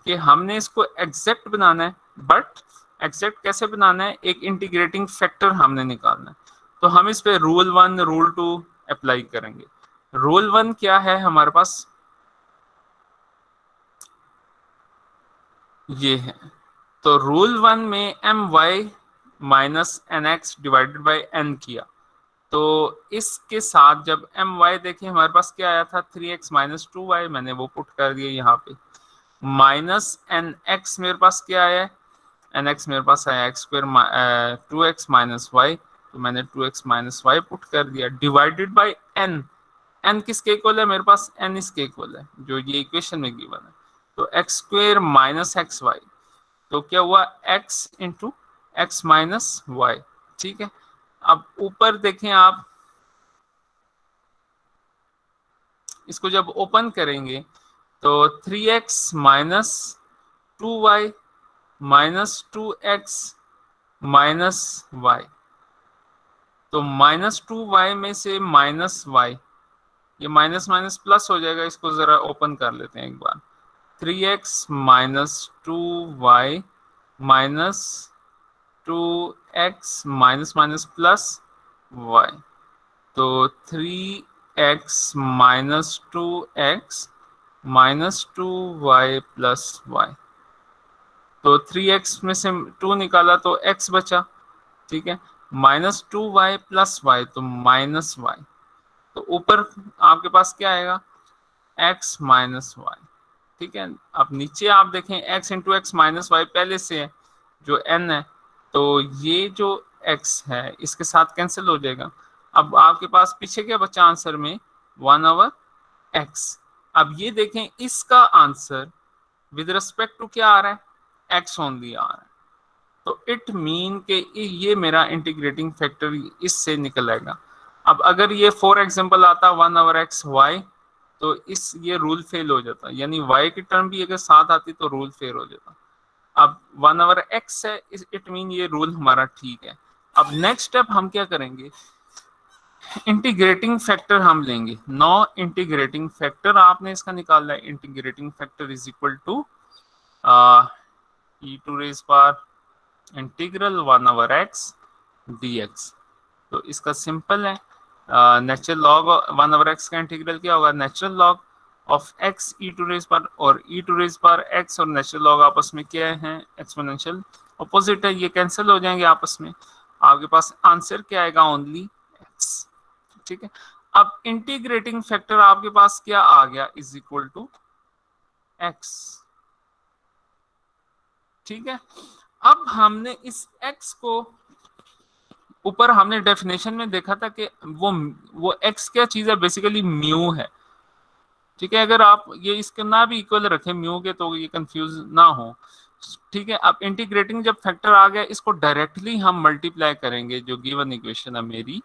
कि हमने इसको एग्जैक्ट बनाना है, बट एग्जैक्ट कैसे बनाना है, एक इंटीग्रेटिंग फैक्टर हमने निकालना है। तो हम इस पे रूल 1 रूल 2 अप्लाई करेंगे। रूल 1 क्या है हमारे पास, ये है। तो रूल 1 में my minus n x divided by n किया, तो इसके साथ जब my देखिए हमारे पास क्या आया था, 3x माइनस 2y, मैंने वो पुट कर दिया यहाँ पे। माइनस एन एक्स मेरे पास क्या आया है, एन एक्स मेरे पास आया x square 2x minus y, तो मैंने 2x माइनस वाई पुट कर दिया, डिवाइडेड बाई एन। एन किसके इक्वल है मेरे पास, एन इसके इक्वल है जो ये इक्वेशन में गिवन है। तो x square minus x y, तो क्या हुआ, x into x minus y. ठीक है, अब ऊपर देखें आप, इसको जब ओपन करेंगे तो 3x minus 2y minus 2x minus y, तो माइनस 2y में से माइनस वाई, ये माइनस माइनस प्लस हो जाएगा, इसको जरा ओपन कर लेते हैं एक बार। 3x minus 2y minus 2x minus minus plus y, तो 3x minus 2x minus 2y plus y, तो 3x में से 2 निकाला तो x बचा। ठीक है, माइनस 2y प्लस वाई, तो माइनस वाई, तो ऊपर आपके पास क्या आएगा, x माइनस वाई। ठीक है, अब नीचे आप देखें x into x minus y पहले से है जो n है, तो ये जो x है इसके साथ कैंसिल हो जाएगा। अब आपके पास पीछे क्या बचा आंसर में, 1/x। अब ये देखें इसका आंसर विद रिस्पेक्ट टू क्या आ रहा है, x ओनली आ रहा है। तो इट मीन के ये मेरा इंटीग्रेटिंग फैक्टर इससे निकल आएगा। अब अगर ये फॉर एग्जांपल आता 1/x y, तो इस ये रूल फेल हो जाता, यानी y की टर्म भी अगर साथ आती तो रूल फेल हो जाता। अब 1/x है, इट मीन ये रूल हमारा ठीक है। अब नेक्स्ट स्टेप हम क्या करेंगे, इंटीग्रेटिंग फैक्टर हम लेंगे। नो इंटीग्रेटिंग फैक्टर आपने इसका निकालना है, integrating factor is equal to e to raise power integral 1/x dx। तो इसका सिंपल है, नेचुरल लॉग 1/x का इंटीग्रल क्या होगा, natural log of x e to raise power, और e to raise power x और नेचुरल लॉग आपस में क्या है, एक्सपोनेंशियल ऑपोजिट है, ये कैंसिल हो जाएंगे आपस में। आपके पास आंसर क्या आएगा, ओनली x। ठीक है, अब इंटीग्रेटिंग फैक्टर आपके पास क्या आ गया, इज इक्वल टू x। ठीक है, अब हमने इस x को, ऊपर हमने डेफिनेशन में देखा था कि वो x क्या चीज है, बेसिकली म्यू है। ठीक है, अगर आप ये इसके ना भी इक्वल रखें म्यू के तो ये कंफ्यूज ना हो। ठीक है, अब इंटीग्रेटिंग जब फैक्टर आ गया, इसको डायरेक्टली हम मल्टीप्लाई करेंगे, जो गिवन इक्वेशन है मेरी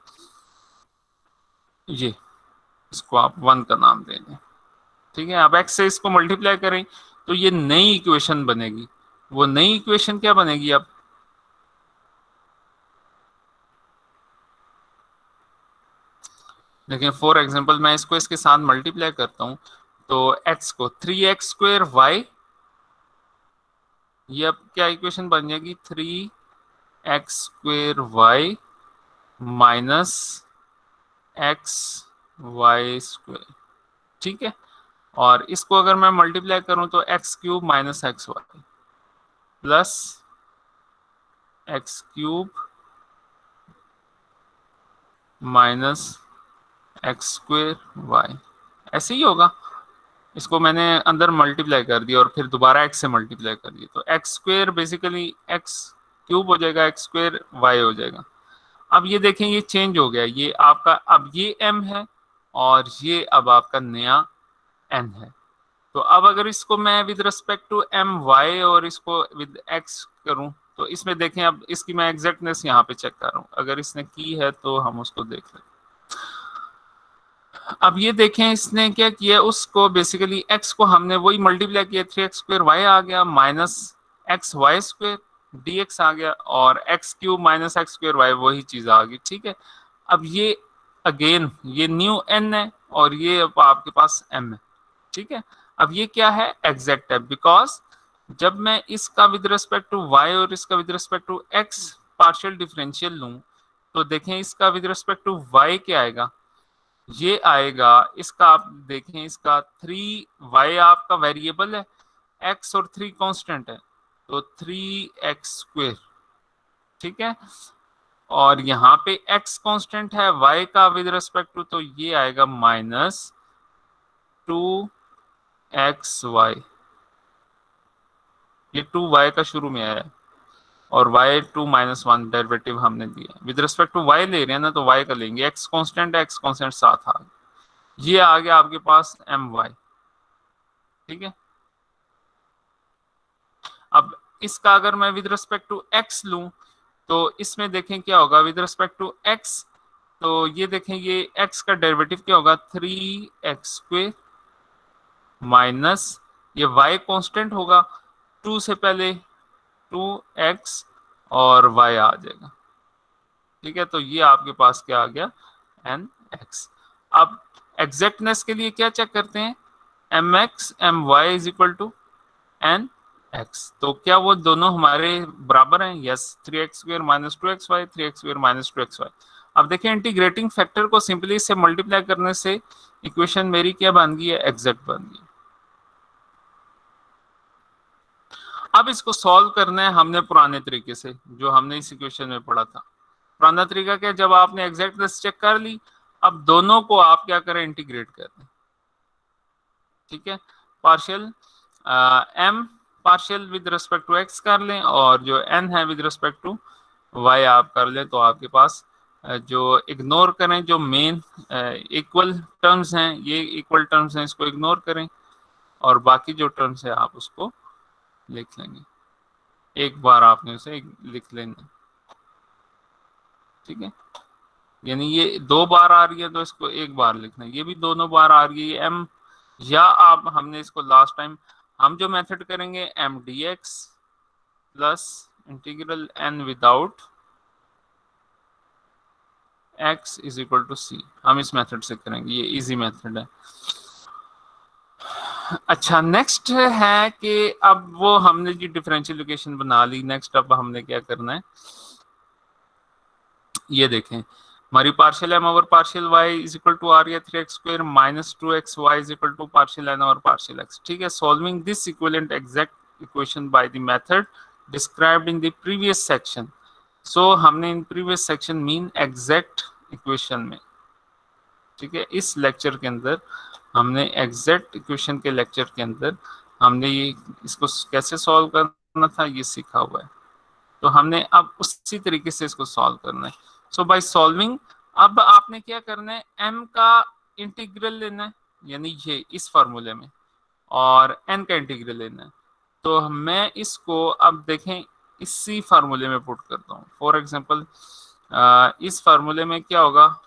ये, इसको आप 1 का नाम दे दें। ठीक है, अब x से इसको मल्टीप्लाई करें तो ये नई इक्वेशन बनेगी। वो नई इक्वेशन क्या बनेगी, अब देखिए फॉर एग्जांपल मैं इसको इसके साथ मल्टीप्लाई करता हूं, तो x को 3x स्क्वायर y, ये अब क्या इक्वेशन बन जाएगी, 3x square y minus x y square. ठीक है, और इसको अगर मैं मल्टीप्लाई करूं तो x cube minus x y plus x cube minus x square y, ऐसे ही होगा। इसको मैंने अंदर मल्टीप्लाई कर दिया और फिर दोबारा एक्स से मल्टीप्लाई कर दिया, तो x square basically x cube हो जाएगा, एक्स स्क्वायर वाई हो जाएगा। अब ये देखें ये चेंज हो गया, ये आपका अब ये m है और ये अब आपका नया n है। तो अब अगर इसको मैं with respect to m y और इसको विद x करूं, तो इसमें देखें अब इसकी मैं एग्जैक्टनेस यहाँ पे चेक कर रहा हूँ, अगर इसने की है तो हम उसको देख लें। अब ये देखें इसने क्या किया, उसको बेसिकली x को हमने वही मल्टीप्लाई किया, 3x² y आ गया माइनस xy² dx आ गया, और x³ माइनस x² y वही चीज आ गई। ठीक है, अब ये अगेन ये न्यू n है और ये अब आपके पास m है। ठीक है, अब ये क्या है, एग्जैक्ट है, बिकॉज जब मैं इसका विद रिस्पेक्ट टू y और इसका with respect to x partial differential लूं, तो देखें इसका विद रिस्पेक्ट टू y क्या आएगा, ये आएगा इसका, आप देखें इसका 3y आपका वेरिएबल है, x और 3 कांस्टेंट है, तो 3x²। ठीक है, और यहाँ पे x कांस्टेंट है, y का विद रिस्पेक्ट टू, तो ये आएगा -2xy। ये 2y का शुरू में आया है और y2 -1 डेरिवेटिव हमने दिया, विद रिस्पेक्ट टू y ले रहे हैं ना, तो y का लेंगे, x कांस्टेंट है, x कांस्टेंट साथ आ गया, ये आ गया आपके पास my। ठीक है, अब इसका अगर मैं विद रिस्पेक्ट टू x लूं, तो इसमें देखें क्या होगा विद रिस्पेक्ट टू x, तो ये देखें ये x का डेरिवेटिव क्या होगा, 3x² माइनस ये y कांस्टेंट होगा, 2 से पहले 2x और y आ जाएगा। ठीक है, तो ये आपके पास क्या आ गया, nx। अब एग्जैक्टनेस के लिए क्या चेक करते हैं, mx my is equal to nx, तो क्या वो दोनों हमारे बराबर हैं, yes, 3x² minus 2xy 3x² minus 2xy। अब देखिए इंटीग्रेटिंग फैक्टर को सिंपली से मल्टीप्लाई करने से इक्वेशन मेरी क्या बन गई है, एग्जैक्ट बन गई। अब इसको सॉल्व करना है हमने पुराने तरीके से, जो हमने इस इक्वेशन में पढ़ा था। पुराना तरीका क्या, जब आपने एग्जैक्टनेस चेक कर ली, अब दोनों को आप क्या करें, इंटीग्रेट कर दें। ठीक है, partial m partial with respect to x कर लें, और जो n है विद रिस्पेक्ट टू y आप कर लें, तो आपके पास जो इग्नोर करें, जो मेन इक्वल टर्म्स हैं, ये इक्वल टर्म्स हैं, इसको इग्नोर करें, और बाकी जो टर्म्स है आप उसको लिख लेंगे, एक बार आपने उसे लिख लेना। ठीक है, यानी ये 2 बार आ रही है तो इसको एक बार लिखना है, ये भी दोनों बार आ रही है m, या आप हमने इसको लास्ट टाइम हम जो मेथड करेंगे m dx plus integral n without x is equal to c, हम इस मेथड से करेंगे, ये इजी मेथड है। अच्छा, नेक्स्ट है कि अब वो हमने जी डिफरेंशियल इक्वेशन बना ली, नेक्स्ट अब हमने क्या करना है, ये देखें हमारी partial m over partial y is equal to आ रही है 3x² minus 2xy is equal to partial n over partial x। ठीक है, solving this equivalent exact equation by the method described in the previous section. So हमने in previous section mean exact equation में, ठीक है, इस lecture के अंदर हमने एग्जैक्ट इक्वेशन के लेक्चर के अंदर हमने ये इसको कैसे सॉल्व करना था ये सीखा हुआ है, तो हमने अब उसी तरीके से इसको सॉल्व करना है। सो बाय सॉल्विंग अब आपने क्या करना है, m का इंटीग्रल लेना है, यानी ये इस फार्मूले में, और n का इंटीग्रल लेना है। तो मैं इसको अब देखें इसी फार्मूले में पुट करता हूँ। फॉर एग्जांपल इस फार्मूले में क्या होगा,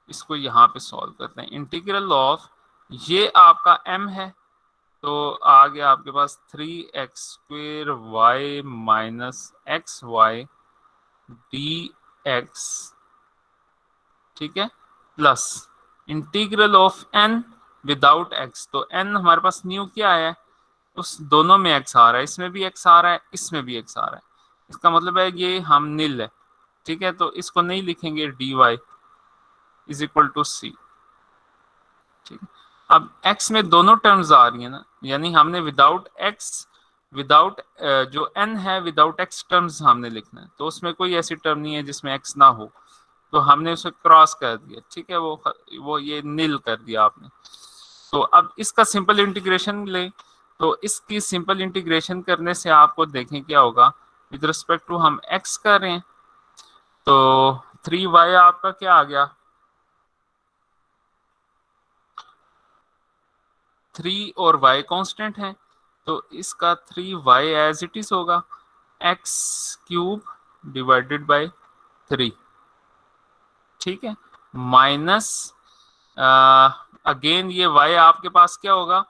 इसको यहाँ पे सॉल्व करते हैं, इंटीग्रल ऑफ ये आपका m है, तो आ गया आपके पास 3x² y minus xy dx। ठीक है, plus integral of n without x, तो n हमारे पास न्यू क्या है, उस दोनों में x आ रहा है, इसमें भी x आ रहा है, इसमें भी x आ रहा है, इसका मतलब है ये हम नील है। ठीक है, तो इसको नहीं लिखेंगे, dy is equal to c। ठीक है, अब x में दोनों टर्म्स आ रही है ना, यानी हमने विदाउट x विदाउट जो n है विदाउट x टर्म्स हमने लिखना है, तो उसमें कोई ऐसी टर्म नहीं है जिसमें x ना हो, तो हमने उसे क्रॉस कर दिया। ठीक है, वो ये नील कर दिया आपने। तो अब इसका सिंपल इंटीग्रेशन ले, तो इसकी सिंपल इंटीग्रेशन करने से आपको देखें क्या होगा, विद रिस्पेक्ट टू हम x कर रहे हैं, तो 3y आपका क्या आ गया, 3 और y कांस्टेंट है, तो इसका 3y एज इट इज होगा, x³ डिवाइडेड बाय 3। ठीक है, माइनस अगेन ये y आपके पास क्या होगा,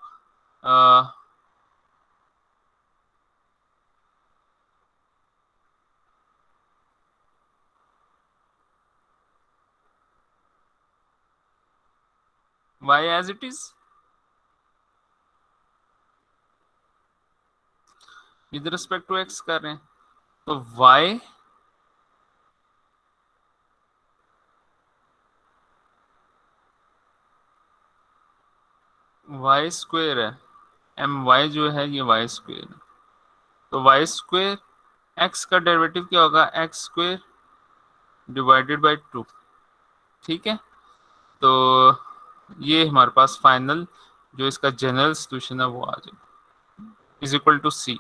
y as it is with respect to x कर रहे हैं, तो y स्क्वेयर है, एम वाई जो है ये y स्क्वेयर है, तो y स्क्वेयर x का डेरिवेटिव क्या होगा, एक्स स्क्वेयर डिवाइडेड बाई 2। ठीक है, तो ये हमारे पास फाइनल जो इसका जनरल सोल्यूशन है वो आ जाएगा इज इक्वल टू सी।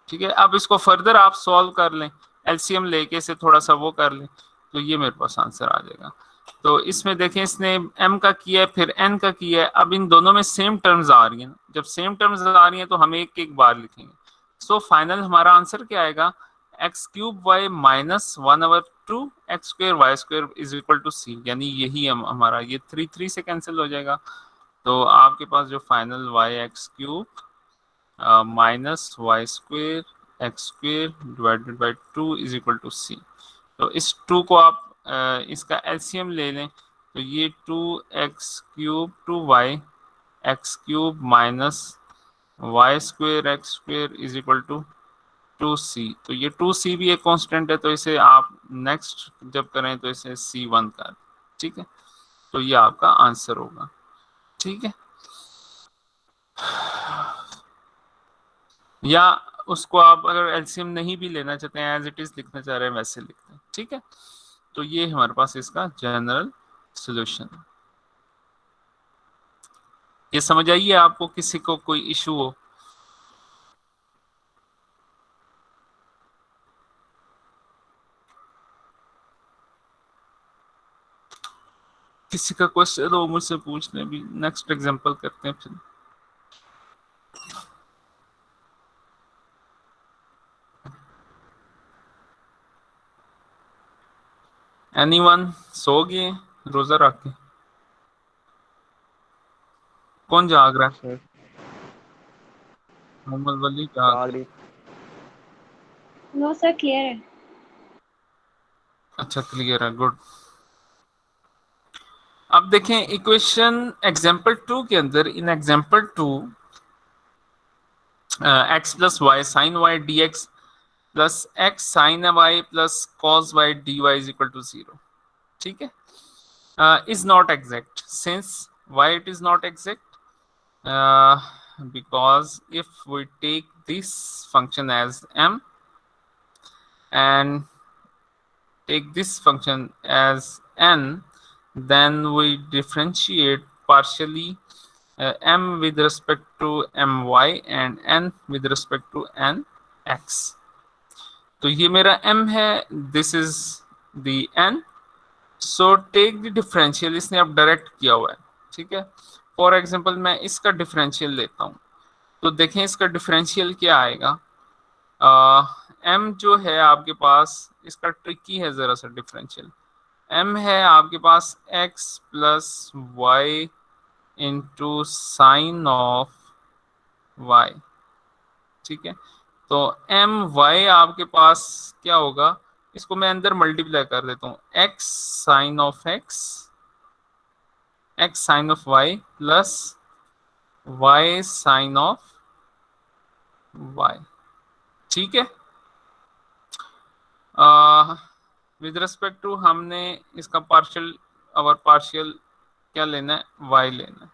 ठीक है, अब इसको फर्दर आप सॉल्व कर लें, एलसीएम लेके से थोड़ा सा वो कर लें, तो ये मेरे पास आंसर आ जाएगा। तो इसमें देखें इसने m का किया है फिर n का किया है, अब इन दोनों में सेम टर्म्स आ रही हैं, जब सेम टर्म्स आ रही हैं तो हम एक एक बार लिखेंगे। सो फाइनल हमारा आंसर क्या आएगा, x cube y minus 1/2 x square y square is equal to c, यानी यही हमारा ये 3 से कैंसिल हो जाएगा। तो आपके पास जो final y x cube minus y square x square divided by 2 is equal to c. तो इस 2 को आप इसका एलसीएम ले लें, तो ये 2x cube 2y x cube minus y square x square is equal to 2c। तो ये 2c भी एक कांस्टेंट है, तो इसे आप नेक्स्ट जब करें तो इसे c1 कर। ठीक है, तो ये आपका आंसर होगा। ठीक है, या उसको आप अगर एलसीएम नहीं भी लेना चाहते हैं, एज इट इज लिखना चाह रहे हैं वैसे लिखते हैं। ठीक है, तो ये हमारे पास इसका जनरल सॉल्यूशन। ये समझ आइए आपको, किसी को कोई इशू हो? किसी का क्वेश्चन हो मुझसे पूछ लें, भी नेक्स्ट एग्जांपल करते हैं फिर। एनीवन? सो गए रोजा रख के? कौन जाग रहा है? सर मोहम्मद वली जाग। जाग रही। नो सर, क्लियर है। अच्छा क्लियर है, गुड। अब देखें इक्वेशन एग्जांपल 2 के अंदर, in example 2 x plus y sine y d x plus x sine y plus cos y d y is equal to 0। ठीक है, is not exact. Since why it is not exact? Because if we take this function as m and take this function as n, then we differentiate partially m with respect to my and n with respect to nx. तो ये मेरा m है, this is the n, so take the differential, इसने अब direct किया हुआ है। ठीक है, फॉर एग्जांपल मैं इसका डिफरेंशियल लेता हूं, तो देखें इसका डिफरेंशियल क्या आएगा। एम जो है आपके पास, इसका ट्रिकी है जरा सा डिफरेंशियल। एम है आपके पास x plus y into sine of y. ठीक है, तो एम वाई आपके पास क्या होगा, इसको मैं अंदर मल्टीप्लाई कर देता हूँ, x sine of x x sine of y plus y sine of y. ठीक है, विद रिस्पेक्ट टू हमने इसका पार्शियल, और पार्शियल क्या लेना है, वाई लेना है।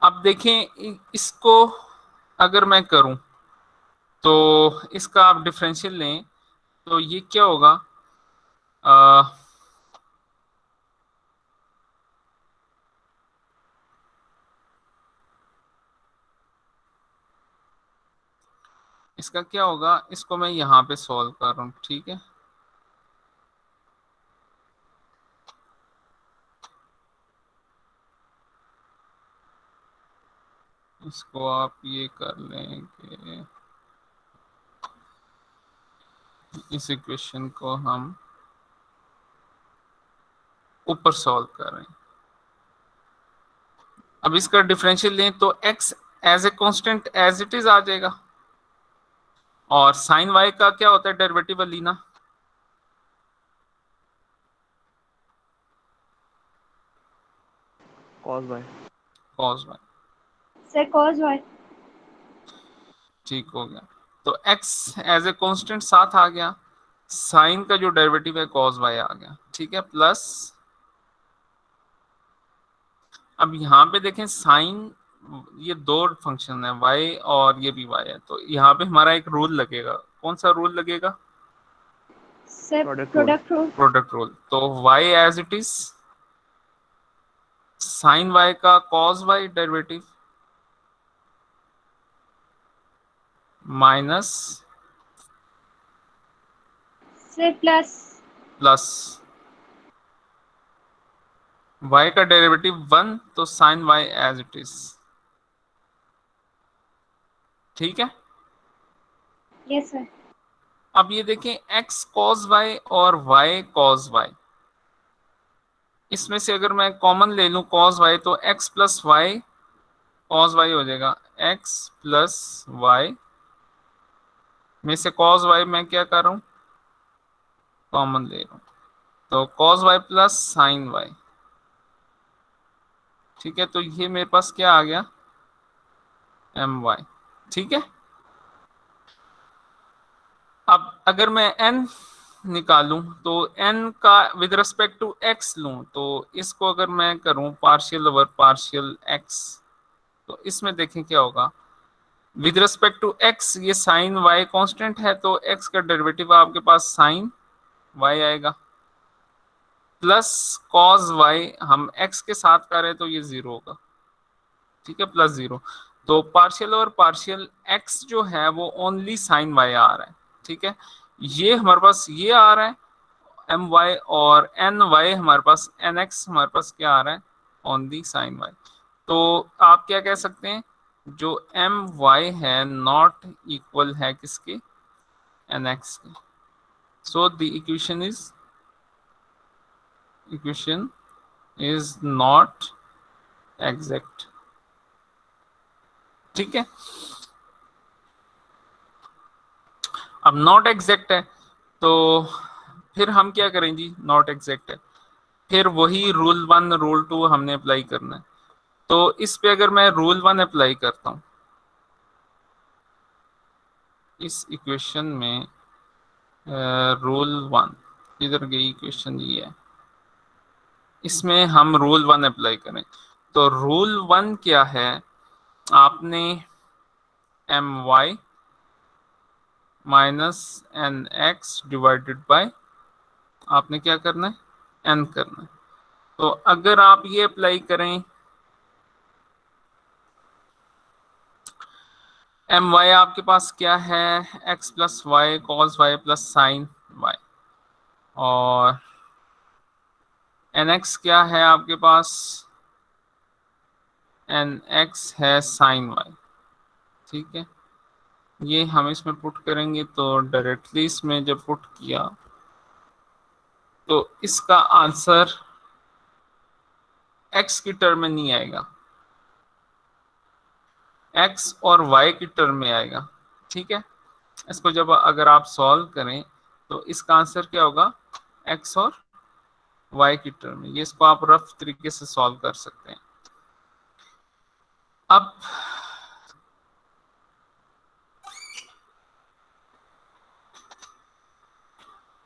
अब देखें इसको अगर मैं करूं, तो इसका आप डिफरेंशियल लें, तो ये क्या होगा, इसका क्या होगा, इसको मैं यहाँ पे सॉल्व कर रहा हूँ। ठीक है, इसको आप ये कर लें कि इस इक्वेशन को हम ऊपर सॉल्व कर रहे हैं। अब इसका डिफरेंशियल लें तो x as a constant as it is आ जाएगा, और साइन y का क्या होता है derivative Alina? cos y। cos y। Sir, cos y. ठीक हो गया, तो x एज ए कांस्टेंट साथ आ गया, साइन का जो डेरिवेटिव है cos y आ गया, ठीक है, प्लस अब यहाँ पे देखें साइन, ये दो फंक्शन है y और ये भी y है, तो यहाँ पे हमारा एक रूल लगेगा। कौन सा रूल लगेगा? Sir, Product rule. product rule. Product rule. तो y as it is sine y का cos y derivative minus Sir, plus. Plus y का डेरिवेटिव 1, तो sine y as it is, ठीक है। Yes, sir. अब ये देखें x cos y और y cos y, इसमें से अगर मैं कॉमन ले लूं cos y तो x plus y cos y हो जाएगा, x प्लस वाई में से cos y मैं क्या कर रहा हूं, कॉमन ले रहा हूं, तो cos y plus sine y, ठीक है। तो ये मेरे पास क्या आ गया, my, ठीक है। अब अगर मैं n निकालूं तो n का विद रिस्पेक्ट टू x लूं, तो इसको अगर मैं करूं पार्शियल ओवर पार्शियल x, तो इसमें देखें क्या होगा, विद रिस्पेक्ट टू x ये साइन y कांस्टेंट है, तो x का डेरिवेटिव आपके पास साइन y आएगा, प्लस cos y हम x के साथ कर रहे हैं तो ये 0 होगा, ठीक है, प्लस 0। तो पार्शियल और पार्शियल x जो है वो ओनली साइन y आ रहा है, ठीक है। ये हमारे पास ये आ रहा है my, और ny हमारे पास nx हमारे पास क्या आ रहा है, ओनली साइन y। तो आप क्या कह सकते हैं, जो my है नॉट इक्वल है किसके, nx के। So the equation is not exact, ठीक है। अब नॉट एग्जैक्ट है तो फिर हम क्या करें जी, नॉट एग्जैक्ट है, फिर वही रूल 1 रूल 2 हमने अप्लाई करना है। तो इस पे अगर मैं रूल 1 अप्लाई करता हूं, इस इक्वेशन में रूल 1 इधर गई इक्वेशन ये है, इसमें हम रूल 1 अप्लाई करें, तो रूल 1 क्या है, आपने my minus nx divided by, आपने क्या करना है, n करना है। तो अगर आप ये अप्लाई करें, my आपके पास क्या है, x plus y cos y plus sine y, और nx क्या है आपके पास, nx है साइन वाई, ठीक है। ये हम इसमें पुट करेंगे, तो डायरेक्टली इसमें जब पुट किया तो इसका आंसर x की टर्म में नहीं आएगा, x और y की टर्म में आएगा, ठीक है। इसको जब अगर आप सॉल्व करें तो इसका आंसर क्या होगा, x और y की टर्म में। ये इसको आप रफ तरीके से सॉल्व कर सकते हैं। अब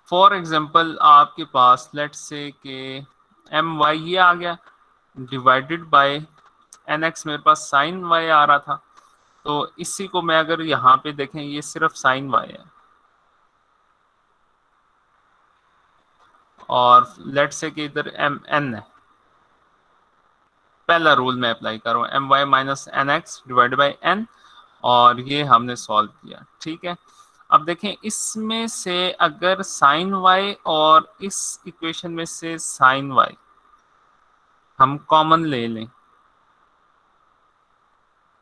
फॉर एग्जांपल आपके पास लेट्स से कि my ये आ गया डिवाइडेड बाय nx, मेरे पास साइन y आ रहा था, तो इसी को मैं अगर यहाँ पे देखें ये सिर्फ साइन y है, और लेट्स से कि इधर n है, पहला रूल मैं अप्लाई कर रहा हूँ my minus nx divided by n, और ये हमने सॉल्व किया, ठीक है। अब देखें इसमें से अगर साइन y और इस इक्वेशन में से साइन y हम कॉमन ले लें,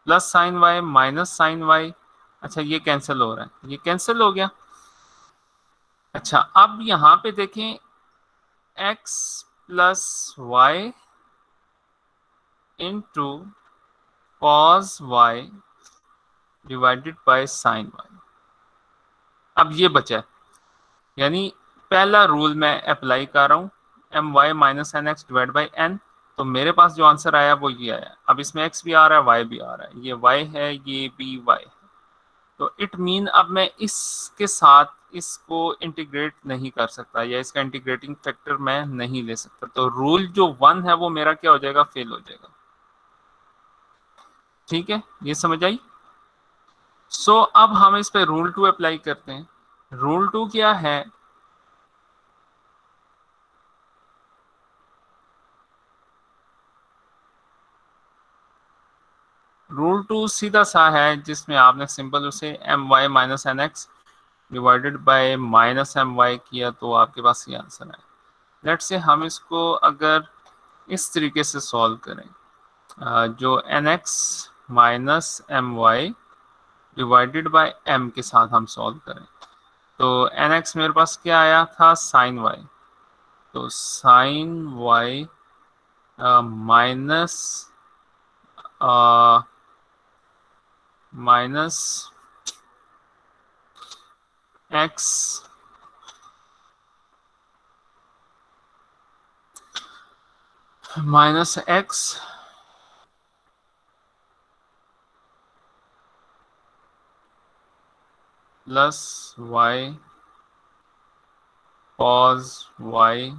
plus sine y minus sine y, अच्छा ये कैंसिल हो रहा है, ये कैंसिल हो गया, अच्छा, अब यहाँ पे देखें x plus y into cos y divided by sine y. अब ये बचा है, यानी पहला रूल मैं अप्लाई कर रहा हूँ, m y minus n x divide by n. तो मेरे पास जो आंसर आया वो ये आया। अब इसमें x भी आ रहा है, y भी आ रहा है, ये y है, ये भी y है। तो इट मीन अब मैं इसके साथ इसको इंटीग्रेट नहीं कर सकता, या इसका इंटीग्रेटिंग फैक्टर मैं नहीं ले सकता। तो रूल जो 1 है वो मेरा क्या हो जाएगा, फेल हो जाएगा। ठीक है, ये समझ आई। सो अब हम इस पे रूल 2 अप्लाई करते हैं। रूल 2 क्या है, रूल 2 सीधा सा है, जिसमें आपने सिंपल उसे m y minus n x divided by minus m y किया, तो आपके पास ये आंसर है। लेट से हम इसको अगर इस तरीके से सॉल्व करें, जो n x minus m y divided by m के साथ हम सॉल्व करें, तो एन एक्स मेरे पास क्या आया था, साइन वाई। तो sine y minus minus x minus x plus y cos y,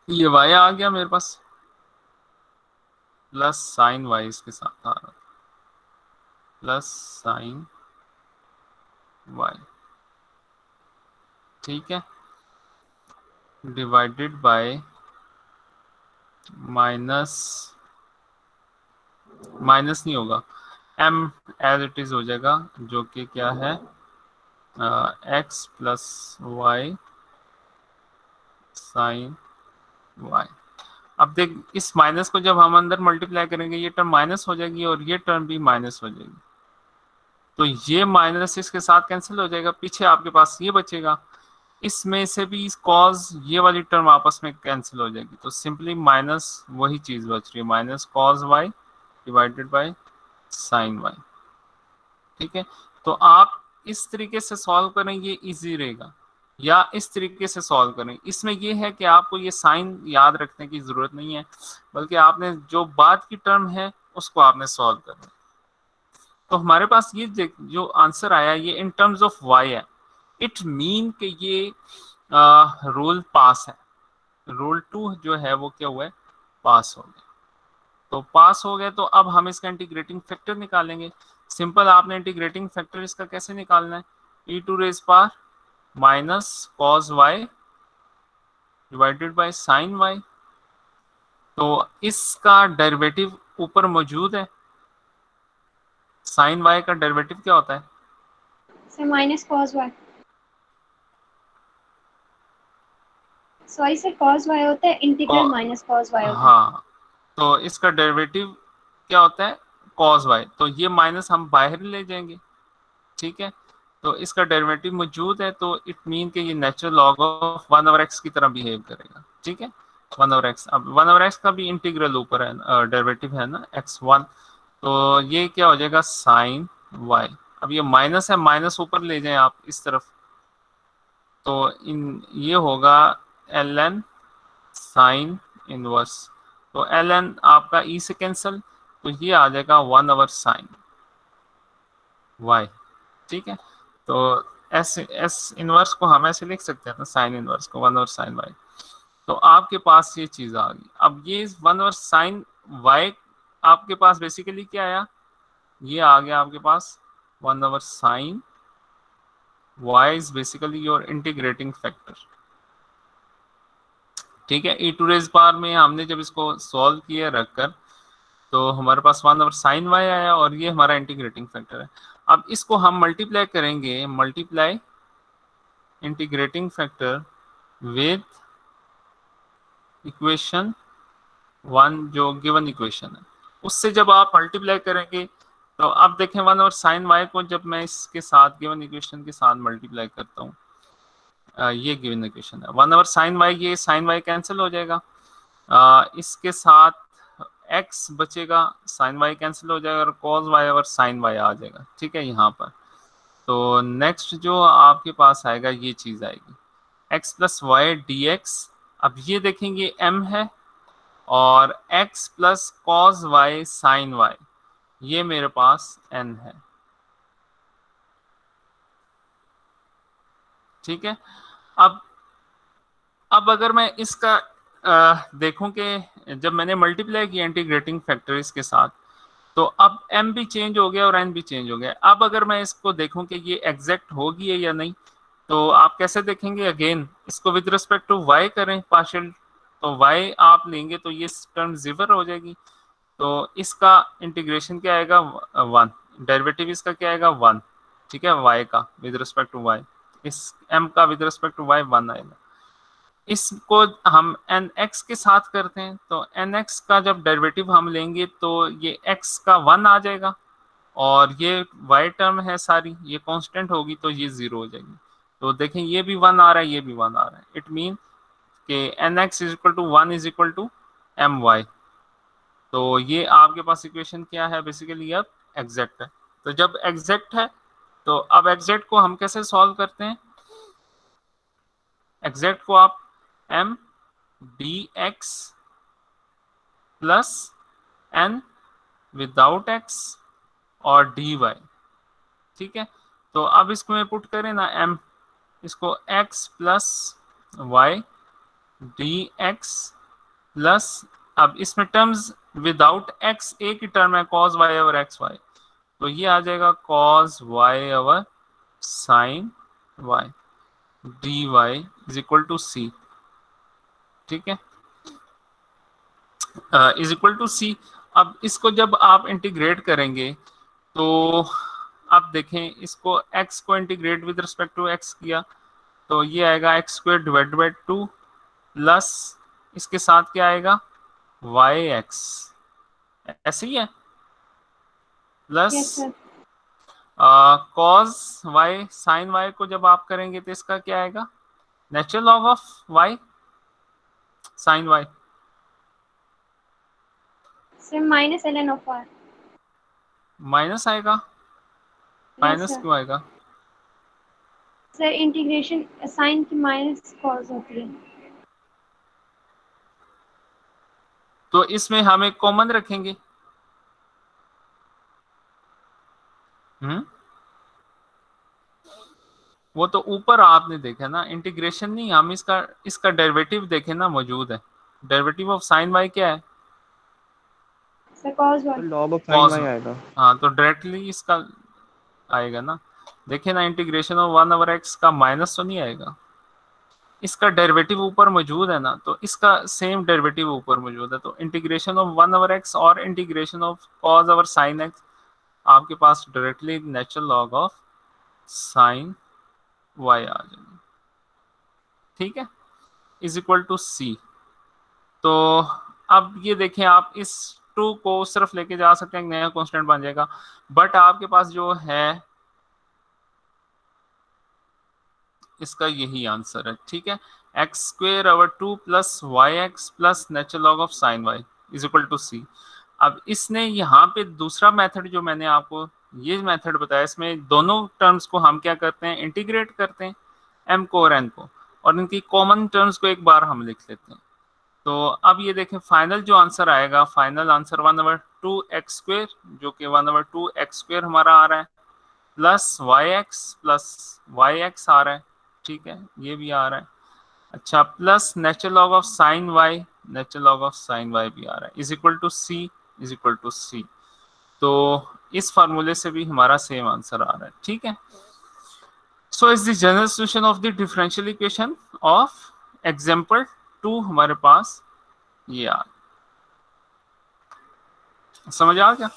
ये वाई आ गया मेरे पास, प्लस साइन वाई इसके साथ आ रहा, प्लस साइन वाई। ठीक है, डिवाइडेड बाय माइनस, माइनस नहीं होगा, m एज इट इज हो जाएगा, जो कि क्या है, x plus y sine y. अब देख, इस माइनस को जब हम अंदर मल्टीप्लाई करेंगे, ये टर्म माइनस हो जाएगी और ये टर्म भी माइनस हो जाएगी। तो ये माइनस इसके साथ कैंसिल हो जाएगा, पीछे आपके पास ये बचेगा। इसमें से भी कॉज ये वाली टर्म आपस में कैंसिल हो जाएगी, तो सिंपली माइनस वही चीज बच रही है, minus cos y divided by sine y. ठीक है, तो आप इस तरीके से सॉल्व करें, ये इजी रहेगा, या इस तरीके से सॉल्व करें। इसमें ये है कि आपको ये साइन याद रखने की जरूरत नहीं है, बल्कि आपने जो बाद की टर्म है उसको आपने सॉल्व करना है। तो हमारे पास ये जो आंसर आया, ये इन टर्म्स ऑफ वाई है। इट मीन कि ये रूल पास है। रूल 2 जो है वो क्या हुआ है, पास हो गया। तो पास हो गए, तो अब हम इसका इंटीग्रेटिंग फैक्टर निकालेंगे। सिंपल, आपने इंटीग्रेटिंग फैक्टर इसका कैसे निकालना है, e to raise power minus cos y divided by sine y. तो इसका डेरिवेटिव ऊपर मौजूद है, साइन वाई का डेरिवेटिव क्या होता है, sir minus cos y, sorry sir cos y होता है, इंटीग्रल माइनस कॉस वाई होता है। हाँ, तो इसका डेरिवेटिव क्या होता है, कॉस वाई। तो ये माइनस हम बाहर ले जाएंगे। ठीक है, तो इसका डेरिवेटिव मौजूद है, तो इट मीन कि ये नेचुरल लॉग ऑफ 1/x की तरह बिहेव करेगा। ठीक है, 1/x, अब 1/x का भी इंटीग्रल ऊपर है, डेरिवेटिव है ना x1। तो ये क्या हो जाएगा, साइन y। अब ये माइनस है, माइनस ऊपर ले जाएं आप इस तरफ, तो इन ये होगा ln साइन इनवर्स। तो ln आपका e से कैंसल, तो ये आ जाएगा 1/sin y। ठीक है, तो एस इनवर्स को हम ऐसे लिख सकते हैं ना, साइन इनवर्स को 1/sin y। तो आपके पास ये चीज आ गई। अब ये 1/sin y आपके पास बेसिकली क्या आया, ये आ गया आपके पास 1/sin y is basically your integrating factor. ठीक है, ई टू रेज पावर में हमने जब इसको सॉल्व किया रखकर, तो हमारे पास 1/sin y आया, और ये हमारा इंटीग्रेटिंग फैक्टर है। अब इसको हम मल्टीप्लाई करेंगे, multiply integrating factor with equation 1, जो गिवन इक्वेशन है, उससे जब आप मल्टीप्लाई करेंगे, तो अब देखें 1/sin y को जब मैं इसके साथ गिवन इक्वेशन के साथ मल्टीप्लाई करता हूँ, ये गिवन इक्वेशन है। 1 ओवर साइन वाई, ये साइन वाई कैंसिल हो जाएगा, इसके साथ x बचेगा, साइन वाई कैंसिल हो जाएगा और cos y over sine y आ जाएगा। ठीक है, यहाँ पर तो नेक्स्ट जो आपके पास आएगा ये चीज आएगी x plus y d x. अब ये देखेंगे m है और x plus cos y sine y, ये मेरे पास n है। ठीक है, अब अगर मैं इसका देखूं कि जब मैंने मल्टीप्लाई किया इंटीग्रेटिंग फैक्टर्स के साथ, तो अब m भी चेंज हो गया और n भी चेंज हो गया। अब अगर मैं इसको देखूं कि ये एग्जैक्ट होगी है या नहीं, तो आप कैसे देखेंगे? अगेन इसको विद रिस्पेक्ट टू y करें पार्शियल, तो y आप लेंगे तो ये टर्म जीरो हो जाएगी, तो इसका इंटीग्रेशन क्या आएगा? 1, डेरिवेटिव इसका क्या आएगा? 1। ठीक है, y का विद रिस्पेक्ट टू y, इस m का विद रिस्पेक्ट टू y 1 आएगा। इसको हम nx के साथ करते हैं, तो nx का जब डेरिवेटिव हम लेंगे तो ये x का 1 आ जाएगा और ये y टर्म है सारी, ये कांस्टेंट होगी तो ये 0 हो जाएगी। तो देखें ये भी 1 आ रहा है, ये भी 1 आ रहा है। इट मीन कि nx is equal to 1 is equal to my। तो ये आपके पास इक्वेशन क्या है? बेसिकली अब एग्जैक्ट है। तो जब एग्जैक्ट है तो अब एग्जैक्ट को हम कैसे सॉल्व करते हैं? एग्जैक्ट को आप m dx plus n without x और dy। ठीक है, तो अब इसको मैं पुट करें ना m, इसको x plus y d x plus, अब इसमें टर्म्स विदाउट x एक ही टर्म है cos y over x y, तो ये आ जाएगा cos y ओवर sine y d y is equal to c. ठीक है, इज इक्वल टू सी। अब इसको जब आप इंटीग्रेट करेंगे तो आप देखें, इसको x को integrate with respect to x किया तो ये आएगा x square divided by 2 plus इसके साथ क्या आएगा? yx, ऐसे ही है, plus yes sir. cos y sine y को जब आप करेंगे तो इसका क्या आएगा? Natural log of y sine y, sir minus ln of r। Minus आएगा। Yes minus sir. क्यों आएगा? सर इंटीग्रेशन साइन की माइनस कॉस होती है। तो इसमें हम एक कॉमन रखेंगे। वो तो ऊपर आपने देखा ना, इंटीग्रेशन नहीं, हम इसका डेरिवेटिव देखें ना, मौजूद है। डेरिवेटिव ऑफ साइन वाई क्या है? सर कॉस तो 1। log of sin cos. y आएगा। हाँ, तो डायरेक्टली इसका आएगा ना। देखिए ना, इंटीग्रेशन ऑफ 1 ओवर एक्स का माइनस तो नहीं आएगा, इसका डेरिवेटिव ऊपर मौजूद है ना, तो इसका सेम डेरिवेटिव ऊपर मौजूद है। तो इंटीग्रेशन ऑफ 1 ओवर एक्स और integration of cos over sine x, आपके पास directly natural log of sine y आ जाएगी। ठीक है, इज इक्वल टू सी। तो अब ये देखें, आप इस 2 को सिर्फ लेके जा सकते हैं, नया कांस्टेंट बन जाएगा, बट आपके पास जो है इसका यही आंसर है। ठीक है, x square over 2 plus y x plus natural log of sine y is equal to c. अब इसने यहाँ पे दूसरा मेथड जो मैंने आपको ये मेथड बताया, इसमें दोनों टर्म्स को हम क्या करते हैं? इंटीग्रेट करते हैं, m को और n को, और इनकी कॉमन टर्म्स को एक बार हम लिख लेते हैं। तो अब ये देखें, फाइनल जो आंसर आएगा, final answer 1 over 2 x square, जो कि 1 ओवर 2 एक्स स्क्वेयर हमारा आ रहा है, प्लस वाई एक्स आ रहा है। ठीक है, ये भी आ रहा है। अच्छा, plus natural log of sine y, natural log of sine y भी आ रहा है, is equal to c, is equal to c. तो इस फार्मूले से भी हमारा सेम आंसर आ रहा है। ठीक है, so is the general solution of the differential equation of example 2 हमारे पास ये आ, समझ आ गया?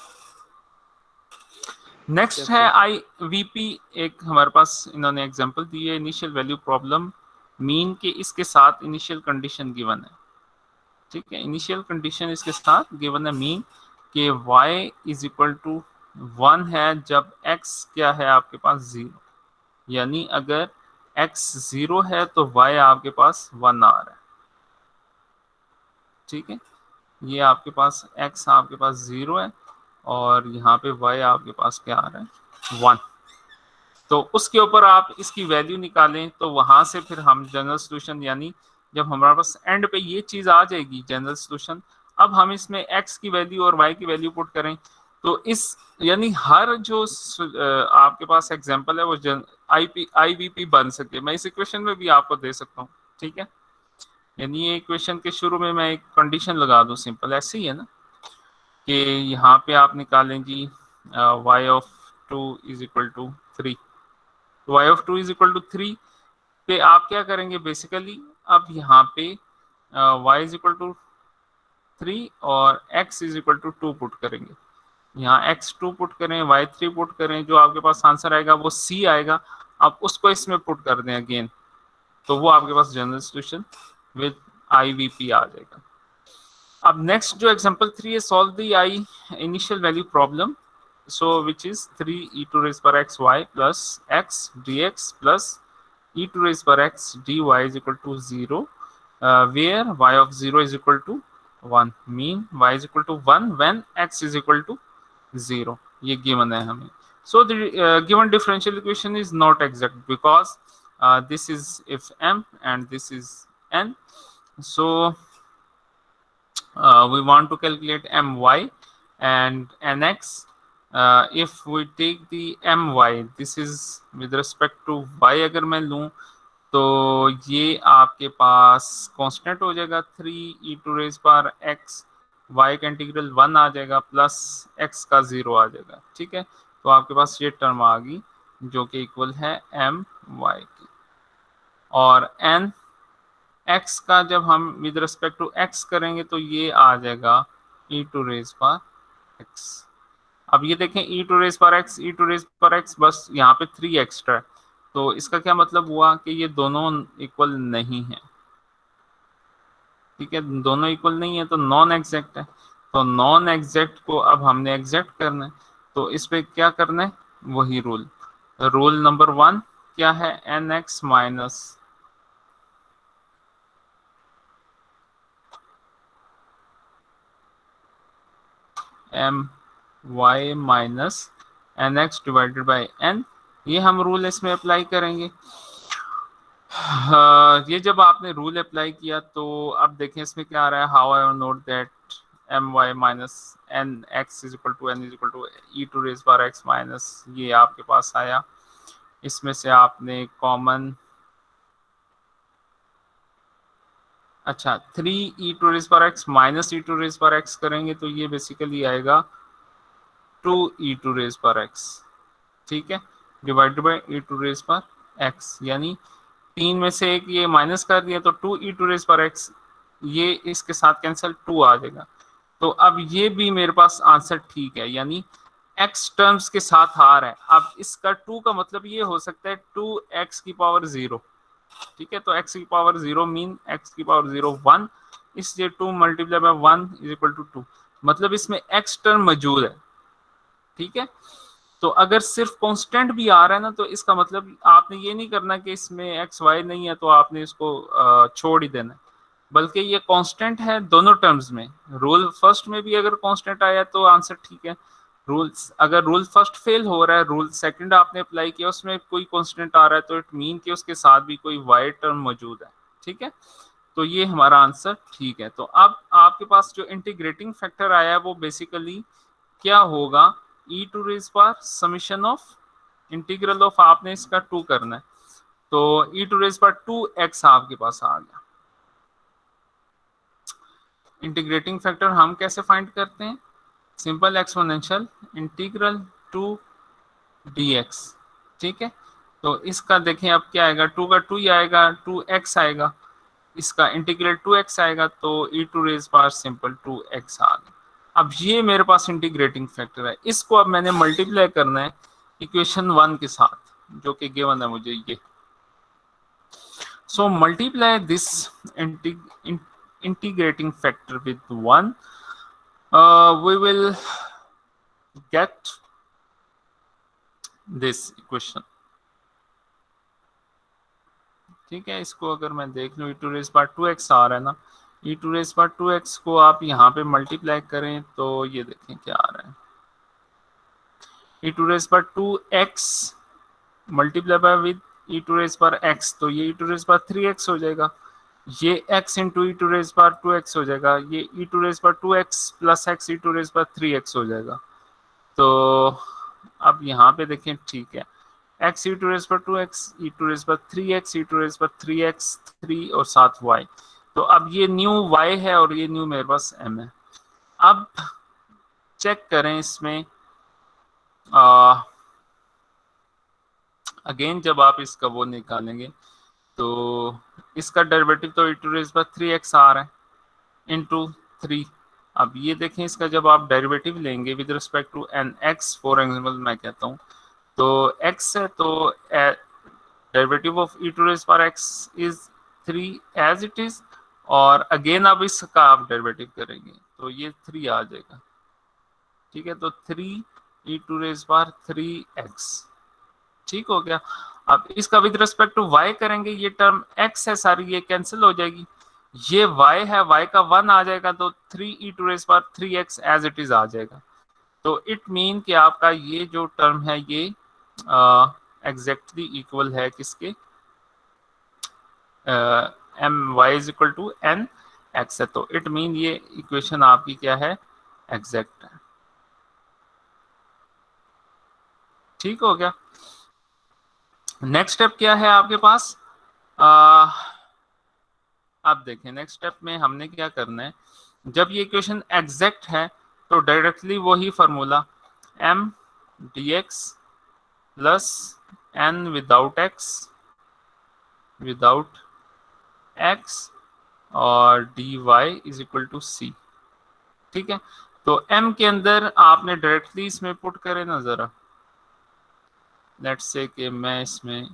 नेक्स्ट Yes, है sir. आई वीपी, एक हमारे पास इन्होंने एग्जांपल दी है, इनिशियल वैल्यू प्रॉब्लम, मीन के इसके साथ इनिशियल कंडीशन गिवन है। ठीक है, इनिशियल कंडीशन इसके साथ गिवन है, मीन के y इज इक्वल टू 1 है जब x क्या है आपके पास 0, यानी अगर x 0 है तो y आपके पास 1 आ रहा है, ठीक है। ये आपके पास x आपके पास 0 है और यहाँ पे y आपके पास क्या आ रहा है 1। तो उसके ऊपर आप इसकी वैल्यू निकालें तो वहां से फिर हम जनरल सोल्यूशन, यानी जब हमारे पास एंड पे ये चीज आ जाएगी जनरल सोल्यूशन, अब हम इसमें x की वैल्यू और y की वैल्यू पुट करें तो इस यानी हर जो आपके पास एग्जांपल है वो आईवीपी बन सके। मैं इस इक्वेशन में भी आपको दे सकता हूँ, ठीक है। यानी ये इक्वेशन के शुरू में मैं एक कंडीशन लगा दूं, सिंपल ऐसे ही है ना, कि यहाँ पे आप निकालें जी y of 2 is equal to 3, y of 2 is equal to 3 पे आप क्या करेंगे बेसिकली, अब यहाँ पे y इज इक्वल टू 3 और x is equal to 2 put करेंगे। यहाँ x 2 पुट करें, y 3 पुट करें, जो आपके पास आंसर आएगा वो c आएगा। अब उसको इसमें पुट कर दें अगेन, तो वो आपके पास जनरल सोल्यूशन विद IVP आ जाएगा। अब नेक्स्ट जो एग्जांपल 3 है, solve the I initial value problem, so which is 3 e to raise power x y plus x dx plus e to raise power x dy is equal to 0, where y of 0 is equal to 1, mean y is equal to 1 when x is equal to 0, ये given है हमें। So the given differential equation is not exact because this is if m and this is n, so we want to calculate my and nx. If we take the my, this is with respect to y अगर मैं लूँ तो ये आपके पास constant हो जाएगा 3 e to raise power x, y का integral 1 आ जाएगा प्लस x का 0 आ जाएगा, ठीक है। तो आपके पास ये टर्म आ गई जो कि इक्वल है my की, और n x का जब हम विद रिस्पेक्ट टू x करेंगे तो ये आ जाएगा e to raise power x। अब ये देखें e to raise power x, e to raise power x, बस यहाँ पे 3 एक्स्ट्रा है, तो इसका क्या मतलब हुआ कि ये दोनों इक्वल नहीं है, ठीक है। दोनों इक्वल नहीं है तो नॉन एग्जैक्ट है, तो नॉन एग्जैक्ट को अब हमने एग्जैक्ट करना है, तो इस पे क्या करना है, वही रूल, रूल नंबर 1 क्या है, nx minus my minus nx divided by n, ये हम रूल इसमें अप्लाई करेंगे। ये जब आपने रूल अप्लाई किया तो अब देखें इसमें क्या आ रहा है, how I note that my minus n x is equal to n is equal to e to raise power x minus, ये आपके पास आया, इसमें से आपने कॉमन, अच्छा 3 e to raise power x minus e to raise power x करेंगे तो ये बेसिकली आएगा 2 e to raise power x, ठीक है, divided by e to raise power x, यानी 3 में से एक ये माइनस कर दिया तो 2 e to raise power x, ये इसके साथ कैंसिल 2 आ जाएगा। तो अब ये भी मेरे पास आंसर ठीक है, यानी x टर्म्स के साथ आ रहा है। अब इसका 2 का मतलब ये हो सकता है 2x की पावर 0, ठीक है। तो x की पावर 0 मीन x की पावर 0 1, इसलिए 2 multiply by 1 is equal to 2, मतलब इसमें x टर्म मौजूद है, ठीक है। तो अगर सिर्फ कांस्टेंट भी आ रहा है ना तो इसका मतलब आपने ये नहीं करना कि इसमें एक्स वाई नहीं है तो आपने इसको छोड़ ही देना, बल्कि ये कांस्टेंट है दोनों टर्म्स में। रूल फर्स्ट में भी अगर कांस्टेंट आया तो आंसर ठीक है, रूल्स अगर रूल फर्स्ट फेल हो रहा है, रूल सेकंड आपने अप्लाई किया उसमें कोई कांस्टेंट आ रहा है तो इट मीन कि उसके साथ भी कोई वाई टर्म मौजूद है, ठीक है। तो ये हमारा आंसर ठीक है। तो अब आपके पास जो इंटीग्रेटिंग फैक्टर आया है वो बेसिकली क्या होगा, e to raise power summation of integral of, आपने इसका 2 करना है तो e to raise power 2x आपके पास आ गया। इंटीग्रेटिंग फैक्टर हम कैसे फाइंड करते हैं, सिंपल एक्सपोनेंशियल इंटीग्रल 2 dx, ठीक है। तो इसका देखें अब क्या आएगा, 2 का 2 ही आएगा, 2x आएगा, इसका इंटीग्रल 2x आएगा, तो e to raise power simple 2x आ गया। अब ये मेरे पास इंटीग्रेटिंग फैक्टर है, इसको अब मैंने मल्टीप्लाई करना है इक्वेशन 1 के साथ जो कि गिवन है मुझे ये। So multiply this integrating factor with 1, we will get this equation. ठीक है, इसको अगर मैं देख लूँ e⁻² आ रहा है ना, e⁻² को आप यहाँ पे मल्टीप्लाई करें तो ये देखें क्या आ रहा है, e⁻² multiply by with e⁻x, तो ये e⁻3x हो जाएगा, ये x इंटू e⁻² हो जाएगा, ये e⁻2x प्लस x e⁻3x हो जाएगा। तो अब यहाँ पे देखें, ठीक है, x e⁻2x e⁻3x e⁻3x 3 और साथ y, तो अब ये न्यू y है और ये न्यू मेरे पास m है। अब चेक करें इसमें, अगेन जब आप इसका वो निकालेंगे तो इसका डेरिवेटिव तो e⁻3x आ रहा है इंटू 3। अब ये देखें, इसका जब आप डेरिवेटिव लेंगे with respect to n x, for example मैं कहता हूँ तो x है, तो derivative of e⁻x is 3 as it is, और अगेन अब इसका आप डेरिवेटिव करेंगे तो ये 3 आ जाएगा। ठीक है, तो 3 e⁻3x ठीक हो गया। अब इसका विद रिस्पेक्ट टू y करेंगे, ये टर्म x है सारी, ये कैंसिल हो जाएगी, ये y है, y का 1 आ जाएगा, तो 3 e⁻3x एज इट इज आ जाएगा। तो इट मीन कि आपका ये जो टर्म है ये एग्जैक्टली इक्वल है किसके, my is equal to n x है, तो इट मीन ये इक्वेशन आपकी क्या है, एग्जैक्ट है। ठीक हो गया। नेक्स्ट स्टेप क्या है आपके पास, आप देखें नेक्स्ट स्टेप में हमने क्या करना है, जब ये इक्वेशन एग्जैक्ट है तो डायरेक्टली वही formula m dx plus n without x और dy is equal to c। ठीक है, तो m के अंदर आपने डायरेक्टली इसमें पुट करें ना जरा, लेट्स से कि मैं इसमें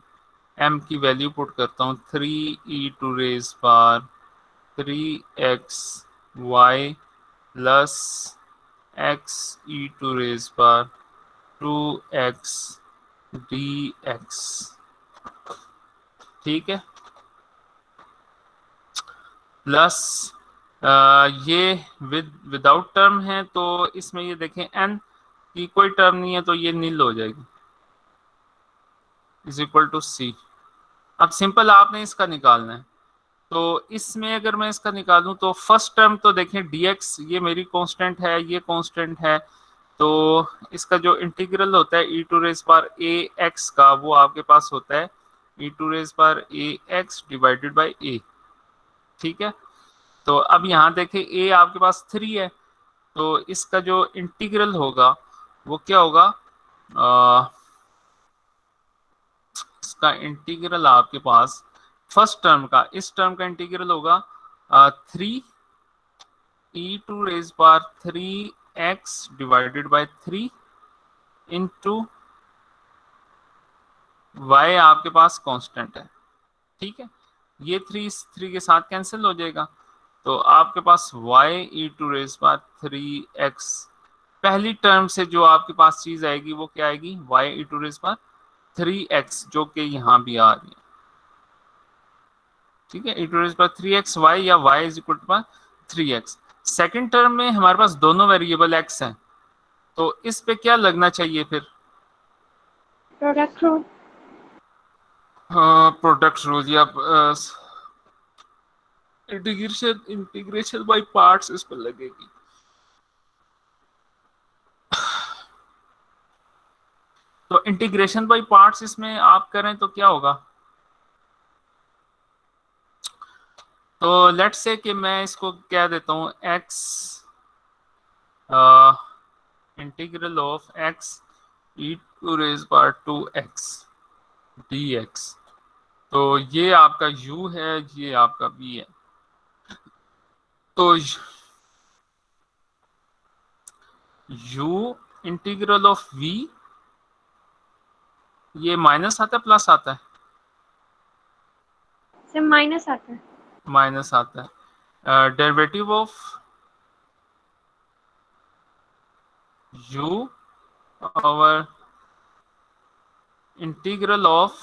m की वैल्यू पुट करता हूँ 3e⁻3xy प्लस xe⁻2x dx। ठीक है, प्लस ये विदाउट टर्म है, तो इसमें ये देखें n की कोई टर्म नहीं है तो ये नील हो जाएगी, इज इक्वल टू c। अब सिंपल आपने इसका निकालना है, तो इसमें अगर मैं इसका निकालूं तो फर्स्ट टर्म तो देखें dx, ये मेरी कांस्टेंट है, ये कांस्टेंट है, तो इसका जो इंटीग्रल होता है e⁻ax का, वो आपके पास होता है e⁻ax डिवाइडेड बाय a। ठीक है, तो अब यहाँ देखें a आपके पास 3 है, तो इसका जो इंटीग्रल होगा वो क्या होगा, इसका इंटीग्रल आपके पास फर्स्ट टर्म का, इस टर्म का इंटीग्रल होगा 3e⁻3x divided by 3 into y आपके पास कांस्टेंट है। ठीक है, ये 3 इस 3 के साथ कैंसिल हो जाएगा, तो आपके पास y e⁻3x, पहली टर्म से जो आपके पास चीज आएगी वो क्या आएगी, y e⁻3x, जो कि यहाँ भी आ रही है। ठीक है, e⁻3xy या y is equal to 3x। Second term में हमारे पास दोनों वेरिएबल x हैं, तो इस पे क्या लगना चाहिए फिर, प्रोडक्ट रूल। प्रोडक्ट रूल या इंटीग्रेशन बाय पार्ट्स इस पर लगेगी। तो इंटीग्रेशन बाय पार्ट्स इसमें आप करें तो क्या होगा, तो लेट्स से कि मैं इसको क्या देता हूँ x integral of x e⁻2x dx, तो ये आपका u है, ये आपका v है, तो u इंटीग्रल ऑफ v, ये माइनस आता है प्लस आता है, से माइनस आता है, माइनस आता है, डेरिवेटिव ऑफ u और इंटीग्रल ऑफ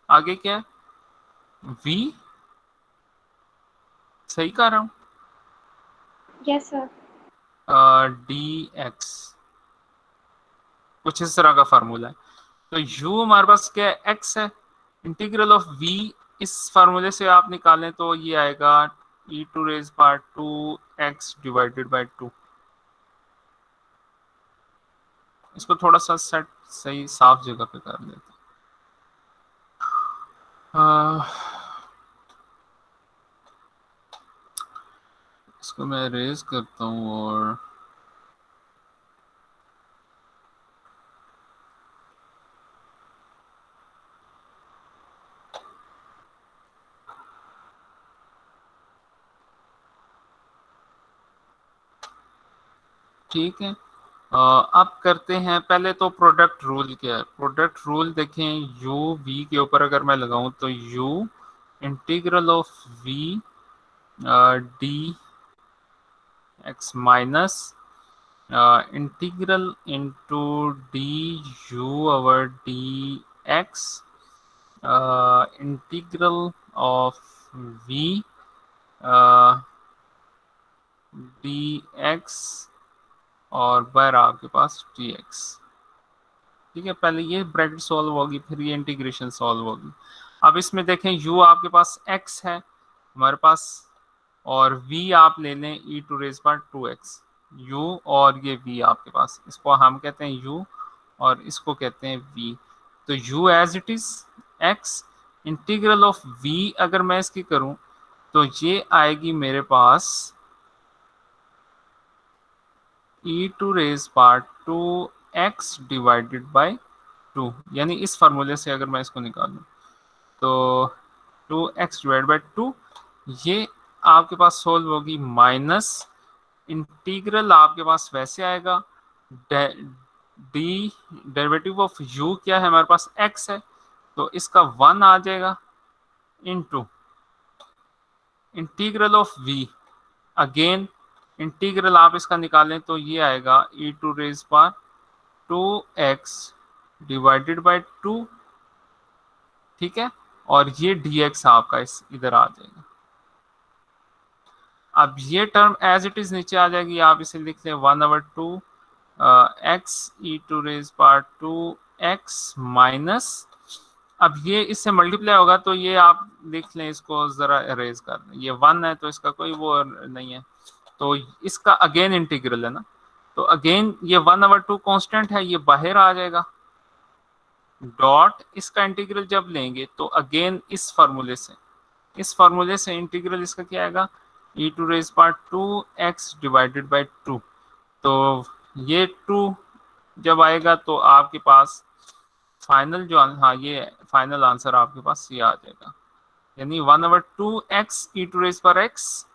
आगे क्या है v सही कह रहा हूँ? Yes sir. dx कुछ इस तरह का फार्मूला है। तो u हमारे पास क्या है, x है। इंटीग्रल ऑफ v इस फार्मूले से आप निकालें तो ये आएगा e to raise power 2x divided by 2। इसको थोड़ा सा सेट सही साफ जगह पे कर लेते हैं। इसको मैं रेज करता हूँ और ठीक है। अब करते हैं, पहले तो प्रोडक्ट रूल क्या है। प्रोडक्ट रूल देखें, u v के ऊपर अगर मैं लगाऊं तो u integral of v D x minus integral into D you over D x integral of v D x और बाहर आपके पास डी एक्स। ठीक है, पहले ये ब्रैकेट सॉल्व होगी, फिर ये इंटीग्रेशन सॉल्व होगी। अब इसमें देखें u आपके पास x है हमारे पास, और v आप ले लें e टू रेज पर 2x। u और ये v आपके पास, इसको हम कहते हैं u और इसको कहते हैं v। तो u as it is x, integral of v अगर मैं इसकी करूं तो ये आएगी मेरे पास e to raise power 2x divided by 2, यानी इस फार्मूले से अगर मैं इसको निकालूं तो 2x डिवाइड बाई 2, ये आपके पास सोल्व होगी, माइनस इंटीग्रल आपके पास वैसे आएगा डी डेरिवेटिव ऑफ u क्या है हमारे पास x है, तो इसका 1 आ जाएगा, into integral of v, again integral आप इसका निकालें तो ये आएगा e to raise power 2x divided by 2। ठीक है, और ये dx आपका इस इधर आ जाएगा। अब ये टर्म एज इट इज नीचे आ जाएगी, आप इसे लिख लें 1/2 x e to raise power 2x minus, अब ये इससे मल्टीप्लाई होगा तो ये आप लिख लें, इसको जरा अरेज कर लें, ये 1 है तो इसका कोई वो नहीं है, तो इसका अगेन इंटीग्रल है ना, तो अगेन ये 1/2 कांस्टेंट है, ये बाहर आ जाएगा, डॉट इसका इंटीग्रल जब लेंगे तो अगेन इस फार्मूले से इंटीग्रल इसका क्या आएगा, e to raise power 2x divided by 2। तो ये 2 जब आएगा तो आपके पास फाइनल जो हाँ ये फाइनल आंसर आपके पास ये आ जाएगा, यानी 1/2x e to raise power x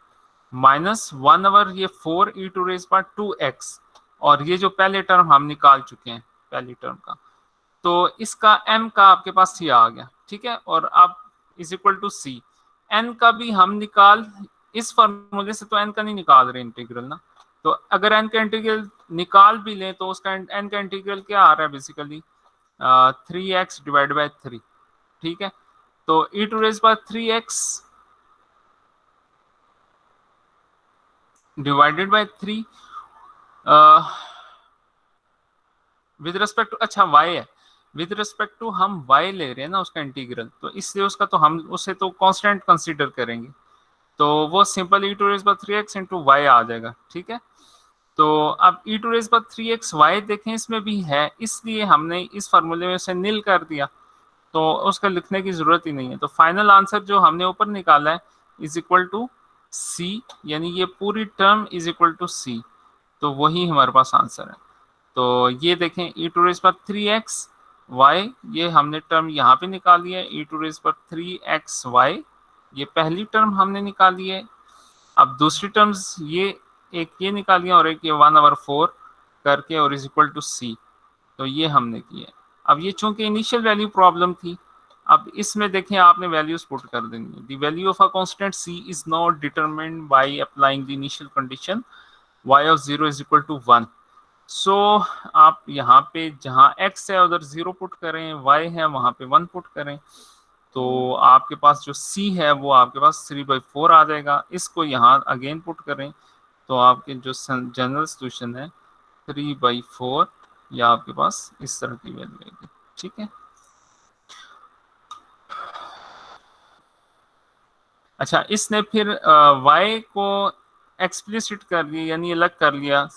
minus 1 ये 4 e to raise power 2x, और ये जो पहले टर्म हम निकाल चुके हैं पहली टर्म का, तो इसका m का आपके पास ये आ गया। ठीक है, और अब is equal to c, n का भी हम निकाल, इस फॉर्मूले से तो n का नहीं निकाल रहे इंटीग्रल ना, तो अगर n का इंटीग्रल निकाल भी लें तो उसका n का इंटीग्रल क्या आ रहा है, बेसिकली 3x डिवाइड बाय 3। ठीक है, तो e to raise power 3x divided by 3 with respect to, अच्छा y है, विद रिस्पेक्ट टू हम y ले रहे हैं ना उसका इंटीग्रल, तो इसलिए उसका तो हम उसे तो कांस्टेंट कंसीडर करेंगे, तो वो simple e to raise power 3x into y आ जाएगा। ठीक है, तो अब e to raise power 3x y देखें इसमें भी है, इसलिए हमने इस फार्मूले में उसे नील कर दिया, तो उसका लिखने की जरूरत ही नहीं है। तो फाइनल आंसर जो हमने ऊपर निकाला है इज इक्वल टू c, यानी ये पूरी term is equal to c, तो वही हमारे पास आंसर है। तो ये देखें e to raise power 3x y, ये हमने टर्म यहाँ पे निकाली है, e to raise power 3x y, ये पहली टर्म हमने निकाली है। अब दूसरी टर्म्स ये एक ये निकाली है और एक ये 1/4 करके और इज इक्वल टू c, तो ये हमने किया। अब ये चूंकि इनिशियल वैल्यू प्रॉब्लम थी, अब इसमें देखें आपने वैल्यूज पुट कर देनी है। The value of a constant c is not determined by applying the initial condition y of 0 is equal to 1। So आप यहाँ पे जहाँ x है उधर 0 पुट करें, y है वहाँ पे 1 पुट करें, तो आपके पास जो C है वो आपके पास 3/4 आ जाएगा। इसको यहाँ अगेन पुट करें तो आपके जो जनरल सोल्यूशन है 3/4 या आपके पास इस तरह की वैल्यू आएगी। ठीक है, अच्छा इसने फिर y को एक्सप्लिसिट कर दिया, यानी अलग कर लिया,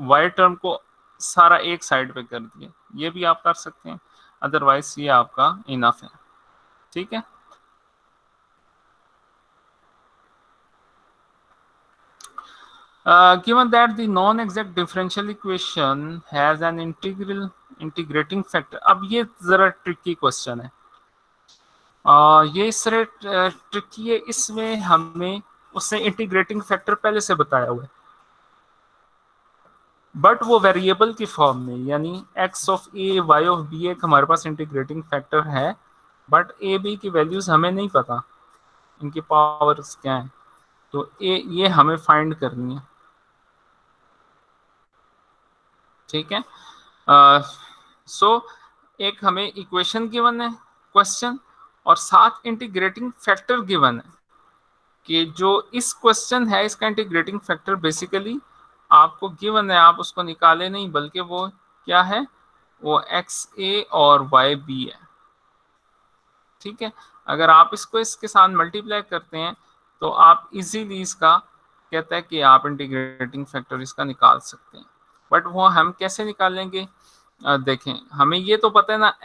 y टर्म को सारा एक साइड पे कर दिया, ये भी आप कर सकते हैं, अदरवाइज ये आपका इनफ है। ठीक है, given that the non-exact differential equation has an integrating factor, अब ये जरा ट्रिकी क्वेश्चन है, ये इस तरह ट्रिकी है, इसमें हमें उससे इंटीग्रेटिंग फैक्टर पहले से बताया हुआ है, बट वो वेरिएबल की फॉर्म में, यानी x of a y of b एक हमारे पास इंटीग्रेटिंग फैक्टर है, बट a b की वैल्यूज हमें नहीं पता, इनकी पावर्स क्या है, तो ये हमें फाइंड करनी है। ठीक है, सो एक हमें इक्वेशन गिवन है क्वेश्चन, और साथ इंटीग्रेटिंग फैक्टर गिवन है कि जो इस क्वेश्चन है इसका इंटीग्रेटिंग फैक्टर बेसिकली आपको गिवन है, आप उसको निकाले नहीं, बल्कि वो क्या है, वो XA और YB है। ठीक है, अगर आप इसको इसके साथ मल्टीप्लाई करते हैं तो आप इजीली इसका कहता है कि आप इंटीग्रेटिंग फैक्टर इसका निकाल सकते हैं, बट वो हम कैसे निकालेंगे, देखें हमें ये तो पता है ना,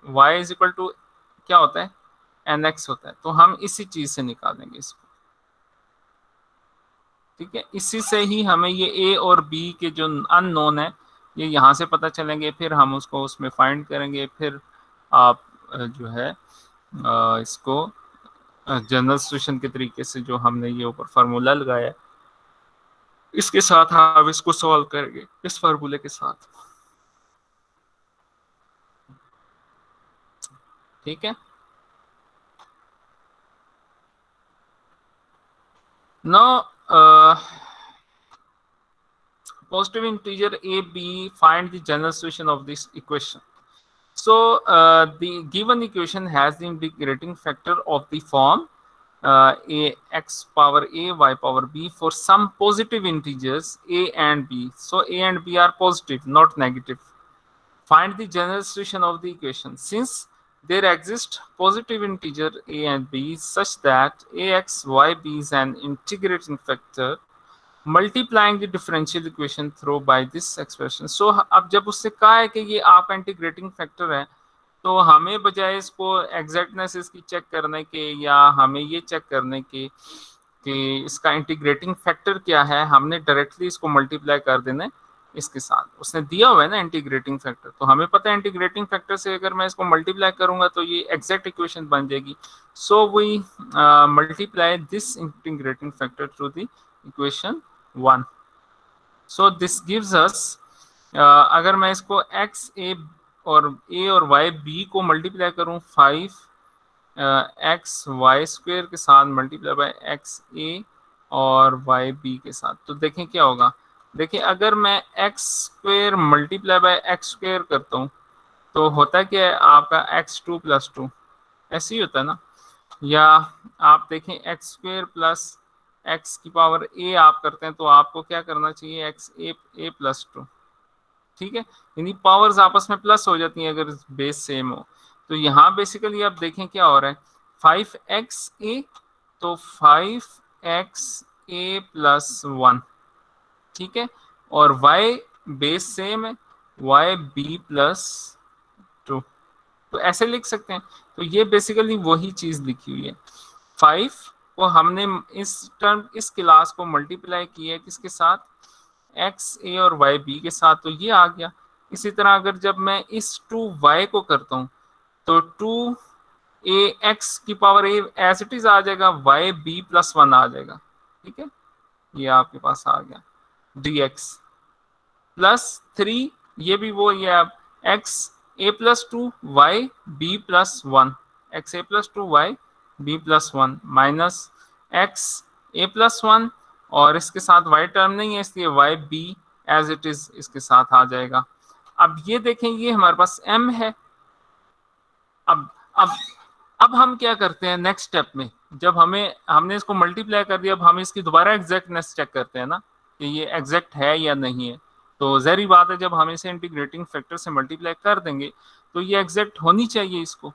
My इज इक्वल टू क्या होता है, NX होता है, तो हम इसी चीज से निकालेंगे इसको। ठीक है, इसी से ही हमें ये A और B के जो अननोन है ये यहाँ से पता चलेंगे, फिर हम उसको उसमें फाइंड करेंगे, फिर आप जो है इसको जनरल सोल्यूशन के तरीके से जो हमने ये ऊपर फार्मूला लगाया है इसके साथ आप इसको सॉल्व करेंगे इस फार्मूले के साथ। ठीक है, now positive integer a b, find the general solution of this equation. So the given equation has the integrating factor of the form a x power a y power b for some positive integers a and b. So a and b are positive, not negative. Find the general solution of the equation. Since there exist positive integer a and b such that ax yb is an integrating factor, multiplying the differential equation through by this expression. So अब जब उससे कहा है कि ये आपका integrating factor है, तो हमें बजाय इसको एग्जैक्टनेस इसकी चेक करने के या हमें ये चेक करने के कि इसका इंटीग्रेटिंग फैक्टर क्या है, हमने डायरेक्टली इसको मल्टीप्लाई कर देना है इसके साथ। उसने दिया हुआ है ना इंटीग्रेटिंग फैक्टर, तो हमें पता है इंटीग्रेटिंग फैक्टर से अगर मैं इसको मल्टीप्लाई करूंगा तो ये एग्जैक्ट इक्वेशन बन जाएगी। So we multiply this integrating factor through the equation 1। So this gives us, अगर मैं इसको x a और y b को मल्टीप्लाई करूं 5 x y स्क्वायर के साथ मल्टीप्लाई बाय x a और y b के साथ, तो देखें क्या होगा। देखिए अगर मैं x square multiply by x square करता हूं तो होता क्या है आपका x2 + 2, ऐसे ही होता है ना, या आप देखें x स्क्वायर प्लस x की पावर a आप करते हैं तो आपको क्या करना चाहिए, x a + 2। ठीक है, यानी पावर्स आपस में प्लस हो जाती हैं अगर बेस सेम हो। तो यहाँ बेसिकली आप देखें क्या हो रहा है, 5xa, तो 5xa + 1। ठीक है, और y बेस सेम है, yb + 2, तो ऐसे लिख सकते हैं। तो ये बेसिकली वही चीज लिखी हुई है। 5 को हमने इस क्लास को मल्टीप्लाई किया है किसके साथ, एक्स ए और वाई बी के साथ, तो ये आ गया। इसी तरह अगर जब मैं इस 2y को करता हूँ तो 2a x की power a as it is आ जाएगा, yb + 1 आ जाएगा। ठीक है, ये आपके पास आ गया dx +3, ये भी वो ये अब x a + 2 y b + 1, x a + 2 y b + 1 minus x a + 1, और इसके साथ y टर्म नहीं है इसलिए y b as it is इसके साथ आ जाएगा। अब ये देखें ये हमारे पास m है। अब अब हम क्या करते हैं नेक्स्ट स्टेप में, जब हमने इसको मल्टीप्लाई कर दिया, अब हम इसकी दोबारा एग्जैक्टनेस चेक करते हैं ना कि ये एग्जैक्ट है या नहीं है। तो ज़ाहिर बात है जब हम इसे इंटीग्रेटिंग फैक्टर से मल्टीप्लाई कर देंगे तो ये एग्जैक्ट होनी चाहिए इसको।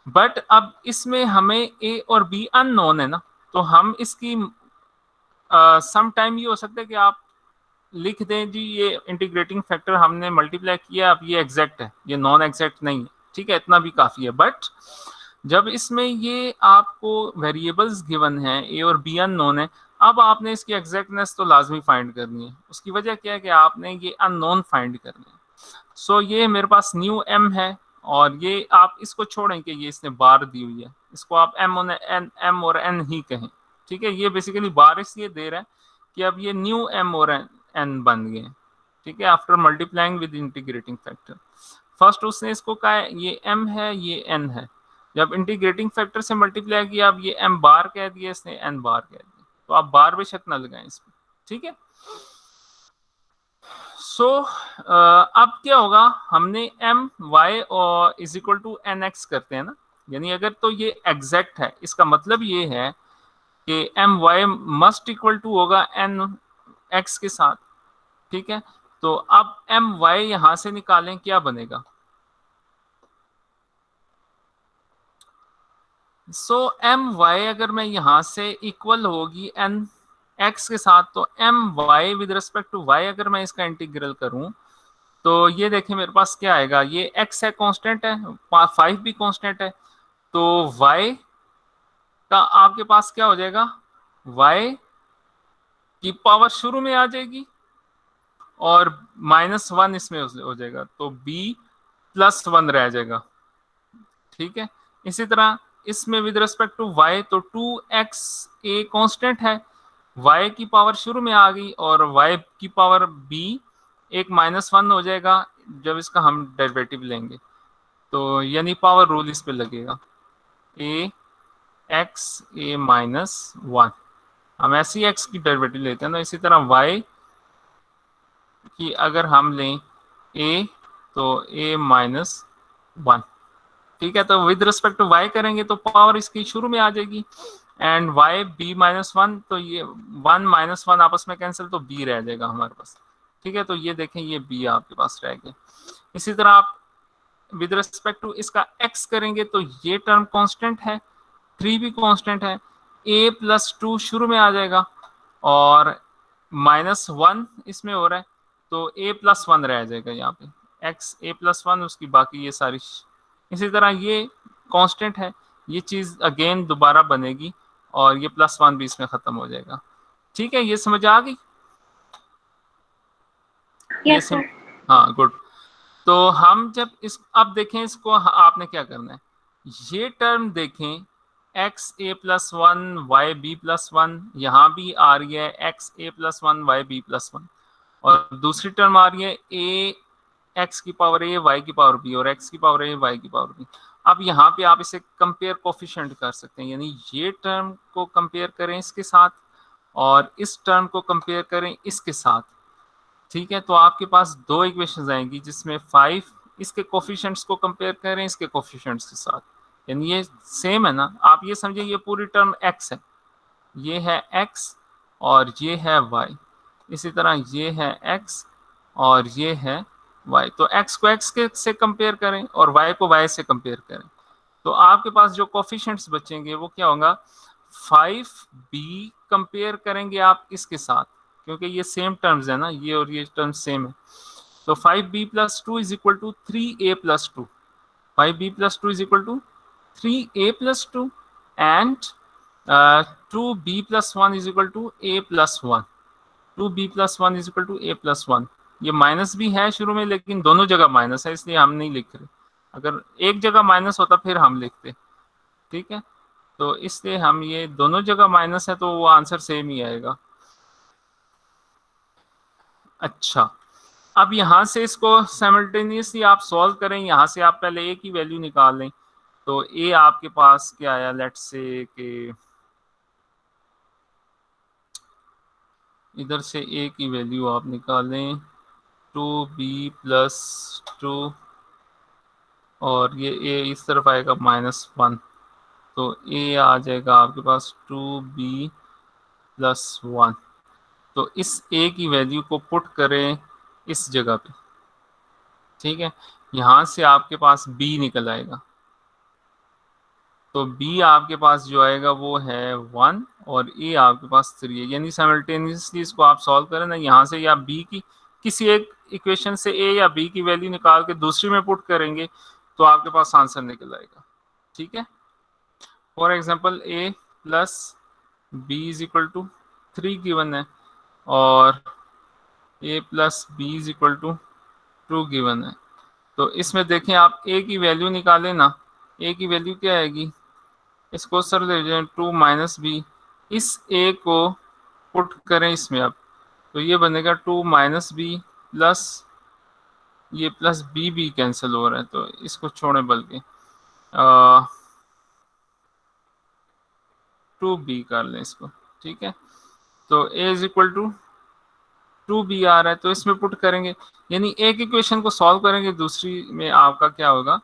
बट अब इसमें हमें ए और बी अननोन है ना, तो हम इसकी सम टाइम ये हो सकता है कि आप लिख दें जी ये इंटीग्रेटिंग फैक्टर हमने मल्टीप्लाई किया, अब ये एग्जैक्ट है, ये नॉन एग्जैक्ट नहीं है, ठीक है, इतना भी काफ़ी है। बट जब इसमें ये आपको वेरिएबल्स गिवन है ए और बी अननोन है, अब आपने इसकी एग्जैक्टनेस तो लाजमी फाइंड करनी है। उसकी वजह क्या है कि आपने ये अननोन फाइंड करनी है। सो ये मेरे पास न्यू एम है, और ये आप इसको छोड़ें कि ये इसने बार दी हुई है, इसको आप एम और एन ही कहें, ठीक है। ये बेसिकली बार इसलिए दे रहा है कि अब ये न्यू एम और एन बन गए, ठीक है, after multiplying with integrating factor. First उसने इसको कहा है ये एम है ये एन है, जब इंटीग्रेटिंग फैक्टर से मल्टीप्लाई किया अब ये एम बार कह दिया इसने, एन बार कह दिया, तो आप बार बेशक ना लगाएं इसमें, ठीक है। सो अब क्या होगा, हमने एम वाई और is equal to n x करते हैं ना, यानी अगर तो ये एग्जैक्ट है इसका मतलब ये है कि m y must equal to होगा एन एक्स के साथ, ठीक है। तो अब एम वाई यहां से निकालें, क्या बनेगा, सो एम वाई अगर मैं यहां से इक्वल होगी एन एक्स के साथ, तो m y with respect to y अगर मैं इसका इंटीग्रल करूं तो ये देखें मेरे पास क्या आएगा, ये एक्स है कांस्टेंट है, 5 भी कांस्टेंट है, तो y का आपके पास क्या हो जाएगा, y की पावर शुरू में आ जाएगी और -1 इसमें हो जाएगा, तो b +1 रह जाएगा, ठीक है। इसी तरह इसमें विद रिस्पेक्ट टू y, तो 2x a कांस्टेंट है, y की पावर शुरू में आ गई और y की पावर b एक -1 हो जाएगा जब इसका हम डेरिवेटिव लेंगे, तो यानी पावर रूल इस पे लगेगा, a x a-1, हम ऐसी x की डेरिवेटिव लेते हैं ना, इसी तरह y की अगर हम लें a तो a-1, ठीक है। तो विद रिस्पेक्ट टू y करेंगे तो पावर इसकी शुरू में आ जाएगी, एंड y b-1, तो ये 1 -1 आपस में कैंसिल, तो b रह जाएगा हमारे पास, ठीक है। तो ये देखें ये b आपके पास रह गया। इसी तरह आप विद रिस्पेक्ट टू इसका x करेंगे तो ये टर्म कांस्टेंट है, 3 भी कांस्टेंट है, a+2 शुरू में आ जाएगा और -1 इसमें हो रहा है, तो a+1 रह जाएगा यहाँ पे, x a+1 उसकी बाकी ये सारी। इसी तरह ये कांस्टेंट है, ये चीज़ अगेन दोबारा बनेगी और ये +1 भी इसमें ख़त्म हो जाएगा, ठीक है। ये समझ आ गई, यस सर। हाँ गुड। तो हम जब इस अब देखें इसको, आपने क्या करना है, ये टर्म देखें x a+1 y b+1, यहाँ भी आ रही है x a+1 y b+1, और दूसरी टर्म आ रही है a x की पावर a y की पावर b और x की पावर a y की पावर b। अब यहाँ पे आप इसे कंपेयर कोफिशिएंट कर सकते हैं, यानी ये टर्म को कंपेयर करें इसके साथ और इस टर्म को कंपेयर करें इसके साथ, ठीक है। तो आपके पास दो इक्वेशंस आएंगी जिसमें 5 इसके कोफिशिएंट्स को कंपेयर करें इसके कोफिशिएंट्स के साथ, यानी ये सेम है ना, आप ये समझिए ये पूरी टर्म x है, ये है x और ये है y, इसी तरह ये है x और ये है y, तो x को x के से कंपेयर करें और y को y से कंपेयर करें, तो आपके पास जो कोफिशिएंट्स बचेंगे वो क्या होगा, 5b कंपेयर करेंगे आप इसके साथ क्योंकि ये सेम टर्म्स है ना, ये और ये टर्म सेम है, तो 5b+2 is equal to 3a+2, 5b+2 is equal to 3a+2 and 2b+1 is equal to a+1, 2b+1 is equal to a+1। ये माइनस भी है शुरू में लेकिन दोनों जगह माइनस है इसलिए हम नहीं लिख रहे, अगर एक जगह माइनस होता फिर हम लिखते, ठीक है। तो इसलिए हम ये दोनों जगह माइनस है तो वो आंसर सेम ही आएगा। अच्छा, अब यहाँ से इसको साइमल्टेनियसली आप सॉल्व करें, यहाँ से आप पहले ए की वैल्यू निकाल लें, तो ए आपके पास क्या आया, लेट्स से कि इधर से ए की वैल्यू आप निकालें 2b+2 और ये ए इस तरफ आएगा -1, तो ए आ जाएगा आपके पास 2b+1। तो इस ए की वैल्यू को पुट करें इस जगह पे, ठीक है। यहाँ से आपके पास बी निकल आएगा, तो बी आपके पास जो आएगा वो है 1 और ए आपके पास 3 है। यानी साइमल्टेनियसली इसको आप सॉल्व करें ना, यहाँ से या बी की किसी एक इक्वेशन से ए या बी की वैल्यू निकाल के दूसरी में पुट करेंगे तो आपके पास आंसर निकल आएगा, ठीक है। For example a plus b is equal to 3 given है और a plus b is equal to 2 given है। तो इसमें देखें आप ए की वैल्यू निकालें ना, ए की वैल्यू क्या आएगी, इसको सर ले जाए 2 - बी, इस ए को पुट करें इसमें अब, तो ये बनेगा 2 - बी प्लस ये प्लस बी भी कैंसिल हो रहा है तो इसको छोड़ें, बल्कि 2b कर लें इसको, ठीक है। तो a is equal to 2b आ रहा है तो इसमें पुट करेंगे, यानी एक इक्वेशन को सॉल्व करेंगे दूसरी में आपका क्या होगा,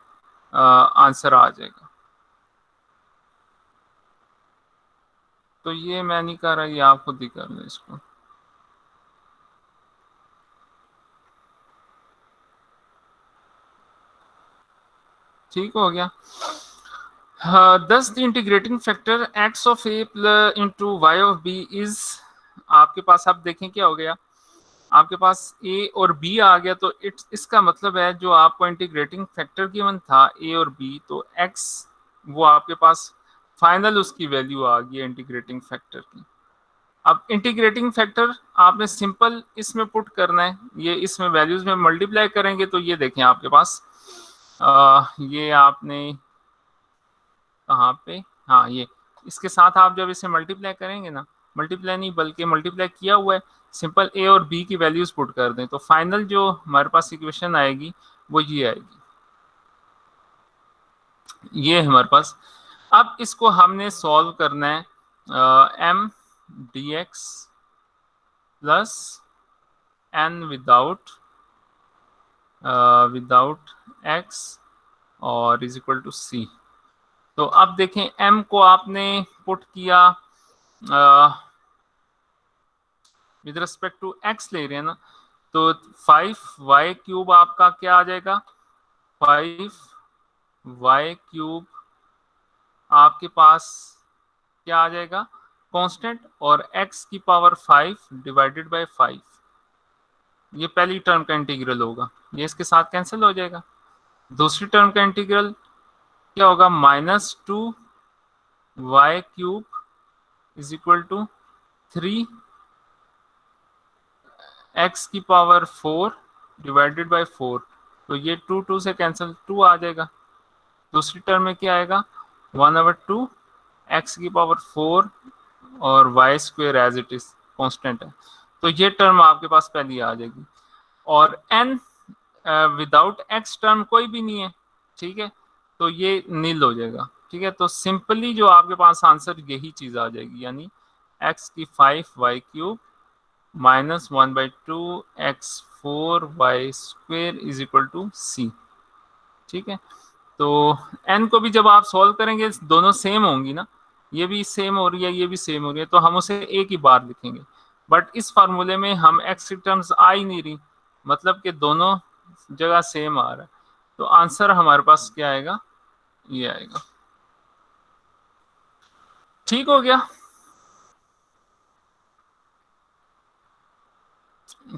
आंसर आ जाएगा। तो ये मैं नहीं कर रहा, ये आप खुद ही कर लें इसको। ठीक हो गया। Thus the integrating factor x of a into y of b is, आपके पास आप देखें क्या हो गया, आपके पास ए और बी आ गया। तो इसका मतलब है जो आपको इंटीग्रेटिंग फैक्टर गिवन था ए और बी, तो एक्स वो आपके पास फाइनल उसकी वैल्यू आ गई इंटीग्रेटिंग फैक्टर की। अब इंटीग्रेटिंग फैक्टर आपने सिंपल इसमें पुट करना है, ये इसमें वैल्यूज में मल्टीप्लाई करेंगे तो ये देखें आपके पास ये आपने कहाँ पे, हाँ ये इसके साथ आप जब इसे मल्टीप्लाई करेंगे ना, मल्टीप्लाई नहीं बल्कि मल्टीप्लाई किया हुआ है, सिंपल ए और बी की वैल्यूज पुट कर दें तो फाइनल जो हमारे पास इक्वेशन आएगी वो ये आएगी, ये है हमारे पास। अब इसको हमने सॉल्व करना है, m d x plus n without x और इज इक्वल टू सी। तो अब देखें m को आपने पुट किया विद रिस्पेक्ट टू x ले रहे हैं ना, तो 5y³ आपका क्या आ जाएगा, 5y³ आपके पास क्या आ जाएगा, कांस्टेंट, और x की पावर 5 डिवाइडेड बाय 5, ये पहली टर्म का इंटीग्रल होगा, ये इसके साथ कैंसिल हो जाएगा। दूसरी टर्म का इंटीग्रल क्या होगा, -2y³ is equal to 3x की पावर 4 डिवाइडेड बाय 4, तो ये 2 से कैंसिल 2 आ जाएगा। दूसरी टर्म में क्या आएगा, 1/2 x की पावर 4 और y² as it is constant है, तो ये टर्म आपके पास पहली आ जाएगी। और n विदाउट x टर्म कोई भी नहीं है, ठीक है, तो ये नील हो जाएगा, ठीक है। तो सिंपली जो आपके पास आंसर यही चीज आ जाएगी, यानी x की 5y³ -1/2 x4y² is equal to c, ठीक है। तो n को भी जब आप सॉल्व करेंगे दोनों सेम होंगी ना, ये भी सेम हो रही है ये भी सेम हो रही है, तो हम उसे एक ही बार लिखेंगे। बट इस फार्मूले में हम x की टर्म्स आ ही नहीं रही, मतलब कि दोनों जगह सेम आ रहा है, तो आंसर हमारे पास क्या आएगा, ये आएगा। ठीक हो गया,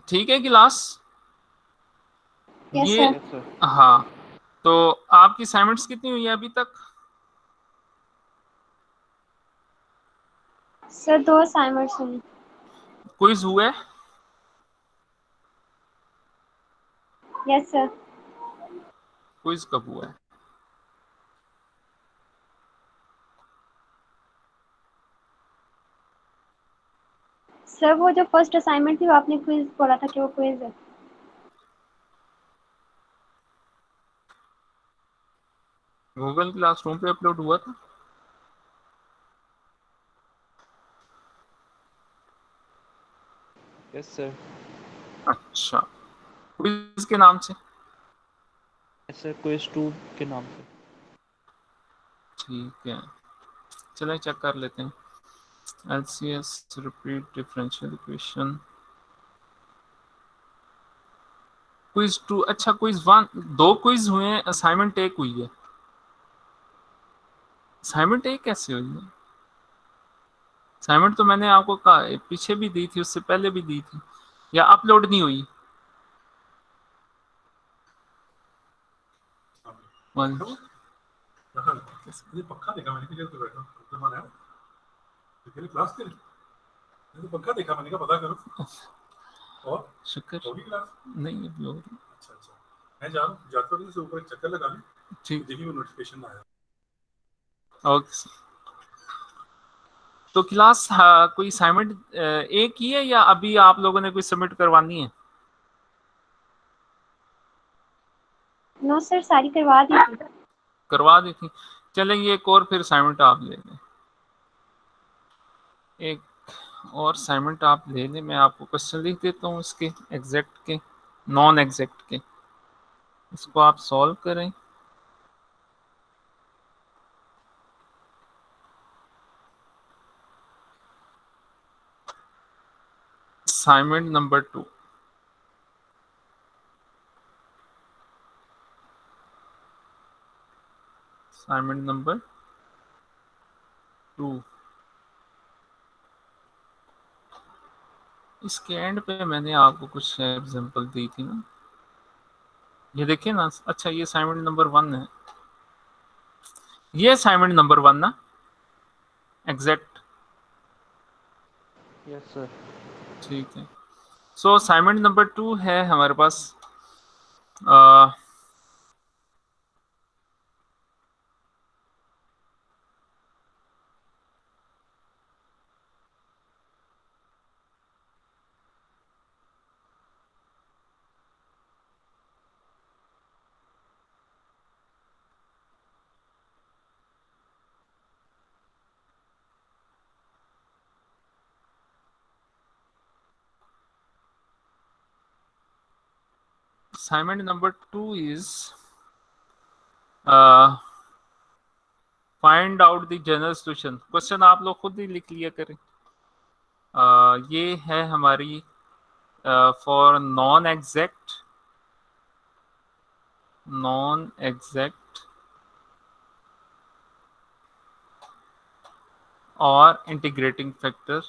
ठीक है क्लास। यस ये सर। हाँ, तो आपकी असाइनमेंट्स कितनी हुई है अभी तक? सर 2 असाइनमेंट्स हुई। क्विज हुए? Yes sir. क्विज कब हुआ है? सर वो जो फर्स्ट असाइनमेंट थी वो आपने क्विज बोला था कि वो क्विज है। गूगल क्लासरूम पे अपलोड हुआ था? Yes sir. अच्छा, क्विज के नाम से? यस सर, क्विज 2 के नाम पे। ठीक है। चलें चेक कर लेते हैं। LCS repeat differential equation, quiz 2, अच्छा क्विज 1, 2 क्विज हुए हैं, असाइनमेंट 1 हुई है। असाइनमेंट 1 कैसे हुई है? असाइनमेंट तो मैंने आपको पीछे भी दी थी, उससे पहले भी दी थी, या अपलोड नहीं हुई? ये पक्का देखा मैंने कि तो बैठा जमान है तो क्लास के मैंने तो पक्का देखा, मैंने कहा पता करो। और शुक्र होगी क्लास? नहीं अभी हो रही। अच्छा अच्छा, मैं जा रहा हूँ, जाते वक्त से ऊपर एक चक्कर लगा लूँ, ठीक, देखिए वो नोटिफिकेशन आया। Okay sir. तो क्लास, हाँ, कोई असाइनमेंट एक ही है या अभी आप लोगों ने कोई सबमिट करवानी है? नो सर, सारी करवा दी थी। करवा दी थी। चलेंगे एक और फिर असाइनमेंट आप ले लें, एक और असाइनमेंट आप ले लें। मैं आपको क्वेश्चन लिख देता हूँ इसके, एग्जैक्ट के, नॉन एग्जैक्ट के, इसको आप सॉल्व करें। असाइनमेंट नंबर 2, असाइनमेंट नंबर 2, इसके एंड पे मैंने आपको कुछ एग्जांपल दी थी ना, ये देखिए ना। अच्छा ये असाइनमेंट नंबर 1 है, ये असाइनमेंट नंबर 1 ना, एग्जैक्ट? Yes sir. ठीक है। सो असाइनमेंट नंबर 2 है हमारे पास। assignment number 2 is find out the general solution. Question आप लोग खुद ही लिख लिया करें। ये है हमारी फॉर नॉन एग्जैक्ट और इंटीग्रेटिंग फैक्टर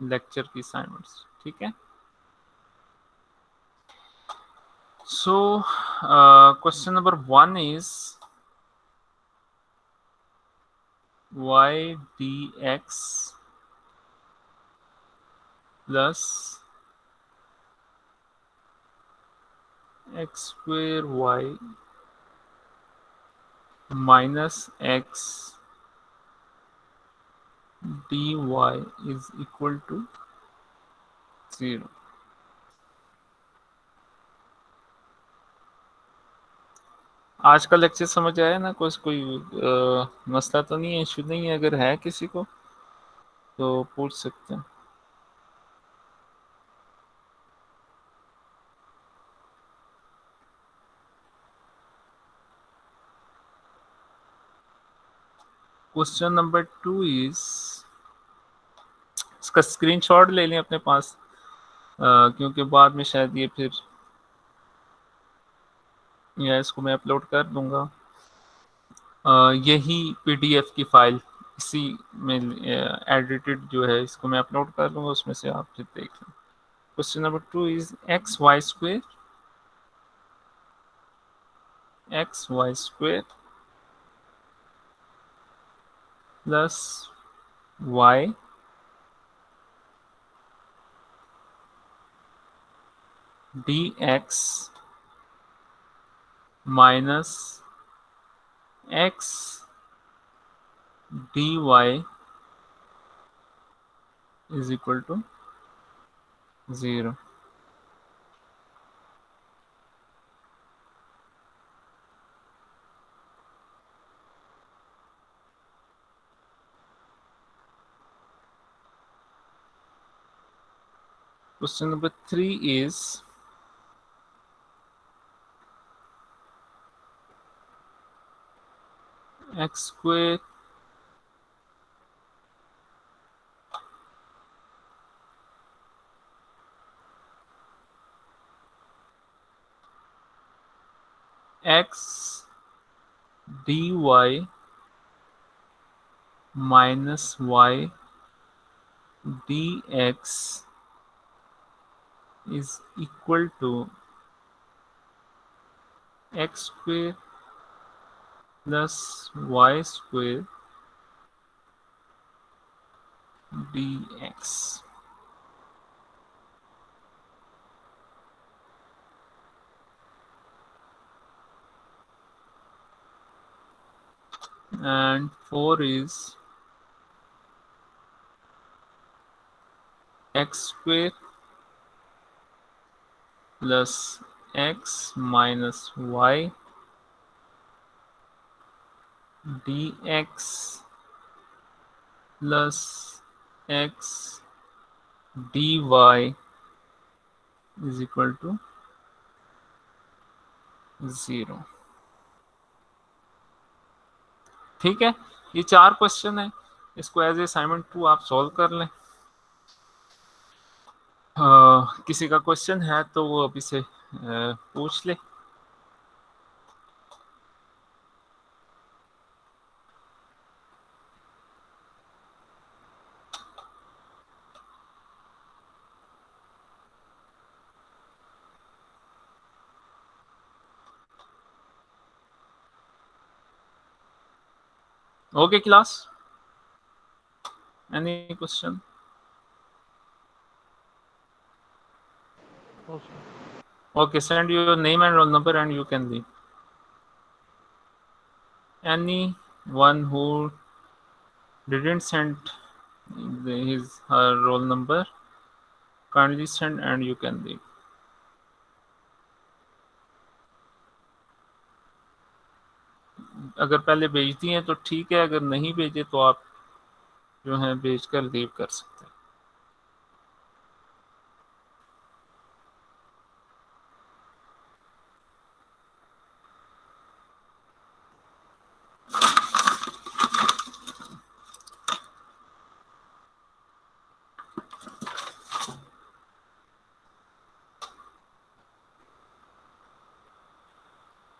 लेक्चर की असाइनमेंट्स, ठीक है। So question number 1 is y dx plus x square y minus x dy is equal to 0। आज का लेक्चर समझ आया ना? कोई मसला तो नहीं है, इशू नहीं है? अगर है किसी को तो पूछ सकते हैं। क्वेश्चन नंबर 2 इज, इसका स्क्रीनशॉट ले लें अपने पास, क्योंकि बाद में शायद ये फिर, या इसको मैं अपलोड कर दूंगा। यही पीडीएफ की फाइल इसी में एडिटेड जो है, इसको मैं अपलोड कर दूंगा, उसमें से आप फिर देख लें। Question number 2 is x y square plus y d x minus x d y is equal to 0। Question number 3 is x square x dy minus y dx is equal to x square plus y square dx. And 4 is x square plus x minus y dx plus x dy is equal to 0. ठीक है, ये 4 question है, इसको as a assignment 2 आप solve कर लें। किसी का क्वेश्चन है तो वो अभी से पूछ ले। Okay, class. Any question? Okay, send your name and roll number and you can leave. Anyone who didn't send her roll number, kindly send and you can leave. अगर पहले भेज दिए तो ठीक है, अगर नहीं भेजे तो आप जो है भेज कर लीव कर सकते।